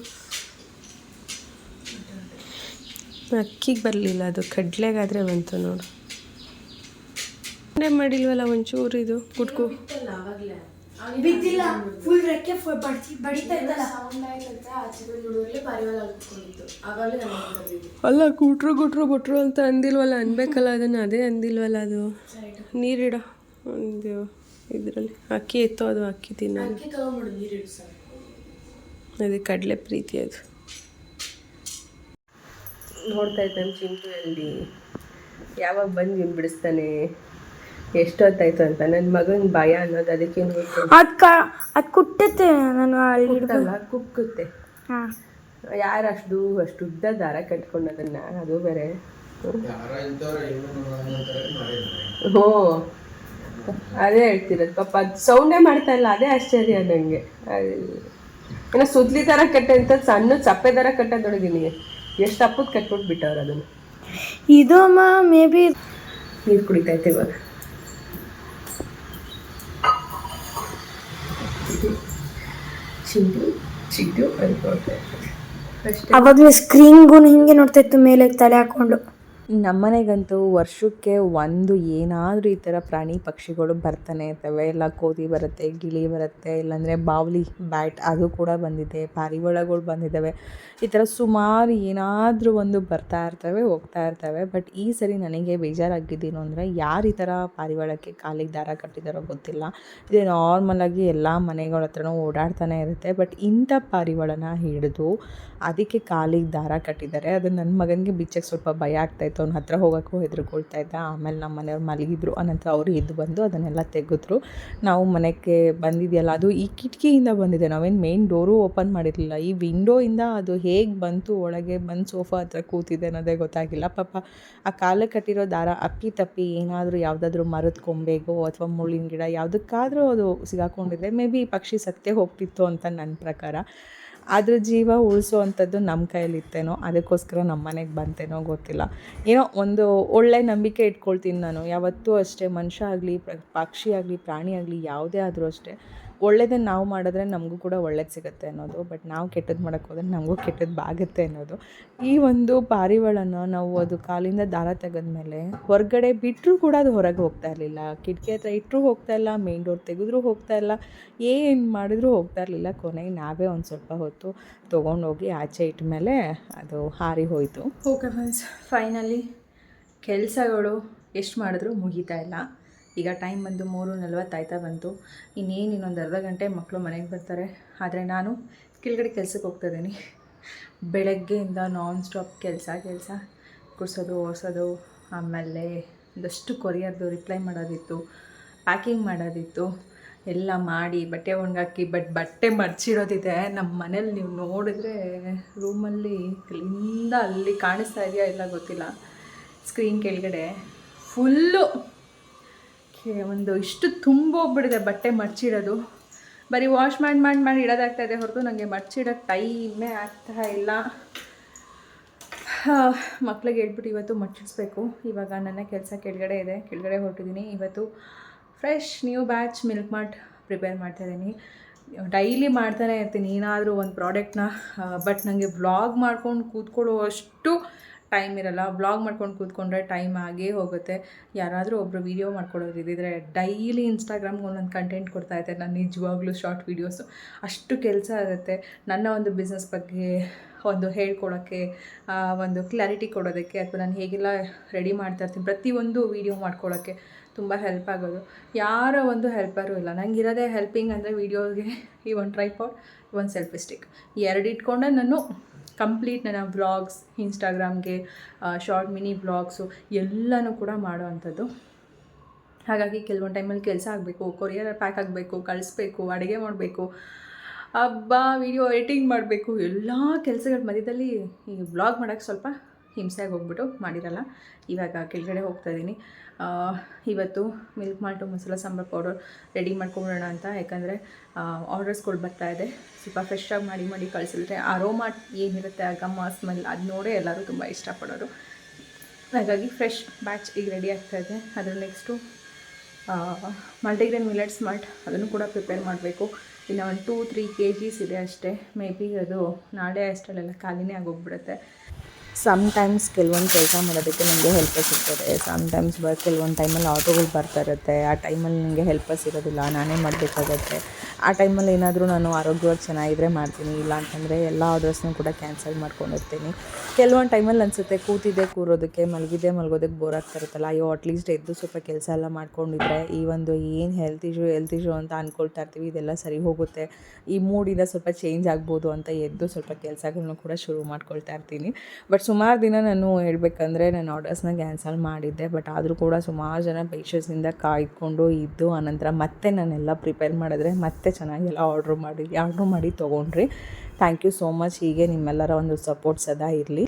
ಅಕ್ಕಿಗೆ ಬರಲಿಲ್ಲ, ಅದು ಕಡಲೆಗಾದರೆ ಬಂತು ನೋಡು. ಮಾಡಿಲ್ವಲ್ಲ ಒಂಚೂರು ಇದು ಗುಟ್ಕು. ಬಿದ್ದಿಲ್ಲ, ಫುಲ್ ರೆಕ್ಕೆ ಬಡಿತಾ ಇದ್ದಲ್ಲ. ಅಲ್ಲ ಗುಟ್ರು ಗುಟ್ರು ಗುಟ್ರು ಅಂತ ಅಂದಿಲ್ವಲ್ಲ, ಅನ್ಬೇಕಲ್ಲ ಅದನ್ನು, ಅದೇ ಅಂದಿಲ್ವಲ್ಲ ಅದು. ನೀರಿಡ ಒಂದು ಇದರಲ್ಲಿ ಅಕ್ಕಿ ಎತ್ತೋ, ಅದು ಅಕ್ಕಿ ತಿನ್ನೋದು. ಅದೇ ಕಡಲೆ ಪ್ರೀತಿ ಅದು. ನೋಡ್ತಾ ಇದ್ದಾನೆ ಚಿಂಟು ಎಲ್ಲಿ ಯಾವಾಗ ಬಂದು ಇವ್ನು ಬಿಡಿಸ್ತಾನೆ, ಎಷ್ಟೊತ್ತಾಯ್ತು ಅಂತ. ನನ್ನ ಮಗನ ಭಯ ಅನ್ನೋದು ಅದಕ್ಕೆ ಅದು ಕುಟ್ಟುತ್ತೆ, ನಾನು ಕುಟ್ಟಲ್ಲ, ಕುಕ್ಕುತ್ತೆ. ಹಾಂ, ಯಾರು ಅಷ್ಟು ಉದ್ದ ದಾರ ಕಟ್ಕೊಂಡು ಅದನ್ನ, ಅದು ಬೇರೆ. ಹ್ಞೂ ಅದೇ ಹೇಳ್ತಿರೋದು ಪಾಪ. ಅದು ಸೌಂಡೇ ಮಾಡ್ತಾ ಇಲ್ಲ, ಅದೇ ಆಶ್ಚರ್ಯ ನನಗೆ. ಏನೋ ಸುದ್ಲಿ ಥರ ಕಟ್ಟಂತ ಸಣ್ಣ ಚಪ್ಪೆ ಥರ ಕಟ್ಟೋದೊಳಗಿನಿ, ಎಷ್ಟು ಅಪ್ಪದ್ದು ಕಟ್ಬಿಟ್ಬಿಟ್ಟವ್ರು ಅದನ್ನು. ಇದು ಮೇ ಬಿ ನೀರು ಕುಡಿತೈತೆ ಇವಾಗ. ಚಿಂಟು ಚಿಂಟು ಅನ್ಕೊಳ್ತಾ ಅಷ್ಟೇ. ಅವಾಗಲೇ ಸ್ಕ್ರೀನ್ಗೂ ಹಿಂಗೆ ನೋಡ್ತಾ ಇತ್ತು ಮೇಲೆ ತಲೆ ಹಾಕ್ಕೊಂಡು. ನಮ್ಮನೆಗಂತೂ ವರ್ಷಕ್ಕೆ ಒಂದು ಏನಾದರೂ ಈ ಥರ ಪ್ರಾಣಿ ಪಕ್ಷಿಗಳು ಬರ್ತಾನೆ ಇರ್ತವೆ. ಎಲ್ಲ ಕೋತಿ ಬರುತ್ತೆ, ಗಿಳಿ ಬರುತ್ತೆ, ಇಲ್ಲಾಂದರೆ ಬಾವಲಿ ಬ್ಯಾಟ್ ಅದು ಕೂಡ ಬಂದಿದೆ, ಪಾರಿವಾಳಗಳು ಬಂದಿದ್ದಾವೆ. ಈ ಥರ ಸುಮಾರು ಏನಾದರೂ ಒಂದು ಬರ್ತಾ ಇರ್ತವೆ, ಹೋಗ್ತಾ ಇರ್ತವೆ. ಬಟ್ ಈ ಸರಿ ನನಗೆ ಬೇಜಾರಾಗಿದ್ದೇನು ಅಂದರೆ, ಯಾರು ಈ ಥರ ಪಾರಿವಾಳಕ್ಕೆ ಕಾಲಿಗೆ ದಾರ ಕಟ್ಟಿದಾರೋ ಗೊತ್ತಿಲ್ಲ. ಇದು ನಾರ್ಮಲಾಗಿ ಎಲ್ಲ ಮನೆಗಳ ಹತ್ರನೂ ಓಡಾಡ್ತಾನೆ ಇರುತ್ತೆ. ಬಟ್ ಇಂಥ ಪಾರಿವಾಳನ ಹಿಡಿದು ಅದಕ್ಕೆ ಕಾಲಿಗೆ ದಾರ ಕಟ್ಟಿದ್ದಾರೆ. ಅದು ನನ್ನ ಮಗನಿಗೆ ಬಿಚ್ಚಕ್ಕೆ ಸ್ವಲ್ಪ ಭಯ ಆಗ್ತಾಯಿತ್ತು, ಅವ್ನ ಹತ್ರ ಹೋಗೋಕ್ಕೂ ಹೆದರ್ಕೊಳ್ತಾ ಇದ್ದ. ಆಮೇಲೆ ನಮ್ಮ ಮನೆಯವ್ರು ಮಲಗಿದ್ರು, ಅನಂತರ ಅವರು ಎದ್ದು ಬಂದು ಅದನ್ನೆಲ್ಲ ತೆಗೆದ್ರು. ನಾವು ಮನೆಗೆ ಬಂದಿದೆಯಲ್ಲ, ಅದು ಈ ಕಿಟಕಿಯಿಂದ ಬಂದಿದೆ, ನಾವೇನು ಮೇನ್ ಡೋರು ಓಪನ್ ಮಾಡಿರಲಿಲ್ಲ. ಈ ವಿಂಡೋಯಿಂದ ಅದು ಹೇಗೆ ಬಂತು ಒಳಗೆ ಬಂದು ಸೋಫಾ ಹತ್ರ ಕೂತಿದೆ ಅನ್ನೋದೇ ಗೊತ್ತಾಗಿಲ್ಲ. ಪಾಪ ಆ ಕಾಲಕ್ಕೆ ಕಟ್ಟಿರೋ ದಾರ ಅಪ್ಪಿ ತಪ್ಪಿ ಏನಾದರೂ ಯಾವುದಾದ್ರೂ ಮರದ ಕೊಂಬೆಗೋ ಅಥವಾ ಮುಳ್ಳಿನ ಗಿಡ ಯಾವುದಕ್ಕಾದರೂ ಅದು ಸಿಗಾಕೊಂಡಿದೆ. ಮೇ ಬಿ ಪಕ್ಷಿ ಸತ್ತೇ ಹೋಗ್ತಿತ್ತು ಅಂತ ನನ್ನ ಪ್ರಕಾರ. ಅದ್ರ ಜೀವ ಉಳಿಸೋ ನಮ್ಮ ಕೈಯಲ್ಲಿತ್ತೇನೋ, ಅದಕ್ಕೋಸ್ಕರ ನಮ್ಮ ಮನೆಗೆ ಬಂತೇನೋ ಗೊತ್ತಿಲ್ಲ. ಏನೋ ಒಂದು ಒಳ್ಳೆ ನಂಬಿಕೆ ಇಟ್ಕೊಳ್ತೀನಿ ನಾನು ಯಾವತ್ತೂ ಅಷ್ಟೇ. ಮನುಷ್ಯ ಆಗಲಿ, ಪಕ್ಷಿ ಆಗಲಿ, ಪ್ರಾಣಿ ಆಗಲಿ, ಯಾವುದೇ ಆದರೂ ಅಷ್ಟೇ, ಒಳ್ಳೆಯದನ್ನು ನಾವು ಮಾಡಿದ್ರೆ ನಮಗೂ ಕೂಡ ಒಳ್ಳೇದು ಸಿಗುತ್ತೆ ಅನ್ನೋದು. ಬಟ್ ನಾವು ಕೆಟ್ಟದ್ದು ಮಾಡೋಕ್ಕೆ ಹೋದರೆ ನಮಗೂ ಕೆಟ್ಟದ್ದು ಆಗುತ್ತೆ ಅನ್ನೋದು. ಈ ಒಂದು ಪಾರಿವಾಳನ ನಾವು ಅದು ಕಾಲಿಂದ ದಾರ ತೆಗೆದ್ಮೇಲೆ ಹೊರಗಡೆ ಬಿಟ್ಟರೂ ಕೂಡ ಅದು ಹೊರಗೆ ಹೋಗ್ತಾ ಇರಲಿಲ್ಲ. ಕಿಟಕಿ ಹತ್ರ ಇಟ್ಟರೂ ಹೋಗ್ತಾ ಇಲ್ಲ, ಮೇನ್ ಡೋರ್ ತೆಗೆದ್ರೂ ಹೋಗ್ತಾ ಇಲ್ಲ, ಏನು ಮಾಡಿದ್ರೂ ಹೋಗ್ತಾ ಇರಲಿಲ್ಲ. ಕೊನೆಗೆ ನಾವೇ ಒಂದು ಸ್ವಲ್ಪ ಹೊತ್ತು ತೊಗೊಂಡೋಗಿ ಆಚೆ ಇಟ್ಟ ಮೇಲೆ ಅದು ಹಾರಿ ಹೋಯಿತು. ಓಕೆ ಫ್ರೆಂಡ್ಸ್, ಫೈನಲಿ ಕೆಲಸಗಳು ಎಷ್ಟು ಮಾಡಿದ್ರೂ ಮುಗೀತಾ ಇಲ್ಲ. ಈಗ ಟೈಮ್ ಬಂದು 3:40 ಆಯ್ತಾ ಬಂತು. ಇನ್ನೊಂದು ಅರ್ಧ ಗಂಟೆ ಮಕ್ಕಳು ಮನೆಗೆ ಬರ್ತಾರೆ. ಆದರೆ ನಾನು ಕೆಳಗಡೆ ಕೆಲ್ಸಕ್ಕೆ ಹೋಗ್ತಾಯಿದ್ದೀನಿ. ಬೆಳಗ್ಗೆಯಿಂದ ನಾನ್ ಸ್ಟಾಪ್ ಕೆಲಸ ಕುಡಿಸೋದು, ಒರೆಸೋದು, ಆಮೇಲೆ ಒಂದಷ್ಟು ಕೊರಿಯರ್ದು ರಿಪ್ಲೈ ಮಾಡೋದಿತ್ತು, ಪ್ಯಾಕಿಂಗ್ ಮಾಡೋದಿತ್ತು, ಎಲ್ಲ ಮಾಡಿ ಬಟ್ಟೆ ಒಣಗಾಕಿ ಬಟ್ಟೆ ಮಡ್ಚಿಡೋದಿದೆ. ನಮ್ಮ ಮನೇಲಿ ನೀವು ನೋಡಿದ್ರೆ ರೂಮಲ್ಲಿ ಇಲ್ಲಿಂದ ಅಲ್ಲಿ ಕಾಣಿಸ್ತಾ ಇದೆಯಾ ಇಲ್ಲ ಗೊತ್ತಿಲ್ಲ, ಸ್ಕ್ರೀನ್ ಕೆಳಗಡೆ ಫುಲ್ಲು ಒಂದು ಇಷ್ಟು ತುಂಬೋಗ್ಬಿಟ್ಟಿದೆ ಬಟ್ಟೆ ಮಡ್ಚಿಡೋದು. ಬರೀ ವಾಶ್ ಮಾಡಿ ಇಡೋದಾಗ್ತಾಯಿದೆ ಹೊರತು ನನಗೆ ಮಡ್ಚಿಡೋಕ್ಕೆ ಟೈಮೇ ಆಗ್ತಾ ಇಲ್ಲ. ಮಕ್ಳಿಗೆ ಹೇಳ್ಬಿಟ್ಟು ಇವತ್ತು ಮಡ್ಚಿಡಿಸ್ಬೇಕು. ಇವಾಗ ನನ್ನ ಕೆಲಸ ಕೆಳಗಡೆ ಇದೆ, ಕೆಳಗಡೆ ಹೊರಟಿದ್ದೀನಿ. ಇವತ್ತು fresh new batch milk mart prepare ಮಾಡ್ತಾಯಿದ್ದೀನಿ. ಡೈಲಿ ಮಾಡ್ತಾನೆ ಇರ್ತೀನಿ ಏನಾದರೂ ಒಂದು ಪ್ರಾಡಕ್ಟ್ನ. ಬಟ್ ನನಗೆ ವ್ಲಾಗ್ ಮಾಡ್ಕೊಂಡು ಕೂತ್ಕೊಳ್ಳೋ ಅಷ್ಟು ಟೈಮ್ ಇರಲ್ಲ. ವ್ಲಾಗ್ ಮಾಡ್ಕೊಂಡು ಕೂತ್ಕೊಂಡ್ರೆ ಟೈಮ್ ಆಗೇ ಹೋಗುತ್ತೆ. ಯಾರಾದರೂ ಒಬ್ಬರು ವೀಡಿಯೋ ಮಾಡ್ಕೊಡೋದಿದ್ದರೆ ಡೈಲಿ ಇನ್ಸ್ಟಾಗ್ರಾಮ್ಗೆ ಒಂದೊಂದು ಕಂಟೆಂಟ್ ಕೊಡ್ತಾಯಿರ್ತಾರೆ. ನಾನು ನಿಜವಾಗ್ಲೂ ಶಾರ್ಟ್ ವೀಡಿಯೋಸು ಅಷ್ಟು ಕೆಲಸ ಆಗುತ್ತೆ. ನನ್ನ ಒಂದು ಬಿಸ್ನೆಸ್ ಬಗ್ಗೆ ಒಂದು ಹೇಳ್ಕೊಳೋಕ್ಕೆ, ಒಂದು ಕ್ಲಾರಿಟಿ ಕೊಡೋದಕ್ಕೆ, ಅಥವಾ ನಾನು ಹೇಗೆಲ್ಲ ರೆಡಿ ಮಾಡ್ತಾಯಿರ್ತೀನಿ ಪ್ರತಿಯೊಂದು ವೀಡಿಯೋ ಮಾಡ್ಕೊಳ್ಳೋಕ್ಕೆ ತುಂಬ ಹೆಲ್ಪ್ ಆಗೋದು. ಯಾರ ಒಂದು ಹೆಲ್ಪರೂ ಇಲ್ಲ. ನನಗಿರೋದೇ ಹೆಲ್ಪಿಂಗ್ ಅಂದರೆ ವೀಡಿಯೋಗೆ ಈ ಒಂದು ಟ್ರೈಪಾಡ್, ಒಂದು ಸೆಲ್ಫಿ ಸ್ಟಿಕ್, ಎರಡು ಇಟ್ಕೊಂಡೆ ನಾನು ಕಂಪ್ಲೀಟ್ ನನ್ನ ವ್ಲಾಗ್ಸ್, ಇನ್ಸ್ಟಾಗ್ರಾಮ್ಗೆ ಶಾರ್ಟ್ ಮಿನಿ ವ್ಲಾಗ್ಸು ಎಲ್ಲನೂ ಕೂಡ ಮಾಡೋ ಅಂಥದ್ದು. ಹಾಗಾಗಿ ಕೆಲವೊಂದು ಟೈಮಲ್ಲಿ ಕೆಲಸ ಆಗಬೇಕು, ಕೊರಿಯರ್ ಪ್ಯಾಕ್ ಆಗಬೇಕು, ಕಳಿಸ್ಬೇಕು, ಅಡುಗೆ ಮಾಡಬೇಕು, ವೀಡಿಯೋ ಎಡಿಟಿಂಗ್ ಮಾಡಬೇಕು, ಎಲ್ಲ ಕೆಲಸಗಳ ಮಧ್ಯದಲ್ಲಿ ಈ ವ್ಲಾಗ್ ಮಾಡೋಕ್ಕೆ ಸ್ವಲ್ಪ ಹಿಂಸೆಗೆ ಹೋಗ್ಬಿಟ್ಟು ಮಾಡಿರಲ್ಲ. ಇವಾಗ ಕೆಳಗಡೆ ಹೋಗ್ತಾಯಿದ್ದೀನಿ. ಇವತ್ತು milk malt masala sambar powder ready ಮಾಡ್ಕೊಂಬಿಡೋಣ ಅಂತ. ಯಾಕಂದರೆ ಆರ್ಡರ್ಸ್ಗಳು ಬರ್ತಾಯಿದೆ. ಸ್ವಲ್ಪ ಫ್ರೆಶ್ಶಾಗಿ ಮಾಡಿ ಕಳಿಸಿದ್ರೆ ಅರೋಮಾ ಏನಿರುತ್ತೆ ಆ ಘಮ ಸ್ಮೆಲ್ ಅದು ನೋಡೇ ಎಲ್ಲರೂ ತುಂಬ ಇಷ್ಟಪಡೋರು. ಹಾಗಾಗಿ ಫ್ರೆಶ್ ಬ್ಯಾಚ್ ಈಗ ರೆಡಿ ಆಗ್ತಾಯಿದೆ. ಅದ್ರ ನೆಕ್ಸ್ಟು ಮಲ್ಟಿಗ್ರೇನ್ ಮಿಲೆಟ್ಸ್ ಮಾಲ್ಟ್ ಅದನ್ನು ಕೂಡ ಪ್ರಿಪೇರ್ ಮಾಡಬೇಕು. ಇನ್ನು ಒಂದು 2-3 kgs ಇದೆ ಅಷ್ಟೇ. ಮೇ ಬಿ ಅದು ನಾಳೆ ಅಷ್ಟರಲ್ಲೆಲ್ಲ ಖಾಲಿನೇ ಆಗೋಗ್ಬಿಡುತ್ತೆ. ಸಮ್ಟೈಮ್ಸ್ ಕೆಲವೊಂದು ಕೆಲಸ ಮಾಡೋದಕ್ಕೆ ನನಗೆ ಹೆಲ್ಪರ್ಸ್ ಇರ್ತದೆ. ಸಮ್ಟೈಮ್ಸ್ ಕೆಲವೊಂದು ಟೈಮಲ್ಲಿ ಆಟೋಗಳು ಬರ್ತಾ ಇರುತ್ತೆ. ಆ ಟೈಮಲ್ಲಿ ನನಗೆ ಹೆಲ್ಪರ್ಸ್ ಇರೋದಿಲ್ಲ, ನಾನೇ ಮಾಡಬೇಕಾಗತ್ತೆ. ಆ ಟೈಮಲ್ಲಿ ಏನಾದರೂ ನಾನು ಆರೋಗ್ಯವಾಗಿ ಚೆನ್ನಾಗಿದ್ದರೆ ಮಾಡ್ತೀನಿ, ಇಲ್ಲ ಅಂತಂದರೆ ಎಲ್ಲ ಆರ್ಡರ್ಸ್ನೂ ಕೂಡ ಕ್ಯಾನ್ಸಲ್ ಮಾಡ್ಕೊಂಡಿರ್ತೀನಿ. ಕೆಲವೊಂದು ಟೈಮಲ್ಲಿ ಅನಿಸುತ್ತೆ ಕೂತಿದ್ದೆ ಕೂರೋದಕ್ಕೆ, ಮಲಗೋದಕ್ಕೆ ಬೋರ್ ಆಗ್ತಾ ಇರುತ್ತಲ್ಲ, ಅಯ್ಯೋ ಅಟ್ಲೀಸ್ಟ್ ಎದ್ದು ಸ್ವಲ್ಪ ಕೆಲಸ ಎಲ್ಲ ಮಾಡ್ಕೊಂಡಿದ್ರೆ ಈ ಒಂದು ಏನು ಹೆಲ್ತ್ ಇಶ್ಯೂ ಅಂತ ಅಂದ್ಕೊಳ್ತಾ ಇರ್ತೀವಿ, ಇದೆಲ್ಲ ಸರಿ ಹೋಗುತ್ತೆ, ಈ ಮೂಡಿಂದ ಸ್ವಲ್ಪ ಚೇಂಜ್ ಆಗ್ಬೋದು ಅಂತ ಎದ್ದು ಸ್ವಲ್ಪ ಕೆಲಸಗಳನ್ನೂ ಕೂಡ ಶುರು ಮಾಡ್ಕೊಳ್ತಾ ಇರ್ತೀನಿ. ಬಟ್ ಸುಮಾರು ದಿನ ನಾನು ಹೇಳಬೇಕಂದ್ರೆ ನಾನು ಆರ್ಡರ್ಸ್ನ ಕ್ಯಾನ್ಸಲ್ ಮಾಡಿದ್ದೆ. ಬಟ್ ಆದರೂ ಕೂಡ ಸುಮಾರು ಜನ ಪೇಷನ್ಸಿಂದ ಕಾಯ್ಕೊಂಡು ಇದ್ದು ಆನಂತರ ಮತ್ತೆ ನಾನೆಲ್ಲ ಪ್ರಿಪೇರ್ ಮಾಡಿದ್ರೆ ಮತ್ತೆ ಚೆನ್ನಾಗೆಲ್ಲ ಆರ್ಡ್ರ್ ಮಾಡಿ ತೊಗೊಂಡ್ರಿ. Thank you so much. ಹೀಗೆ ನಿಮ್ಮೆಲ್ಲರ ಒಂದು ಸಪೋರ್ಟ್ ಸದಾ ಇರಲಿ.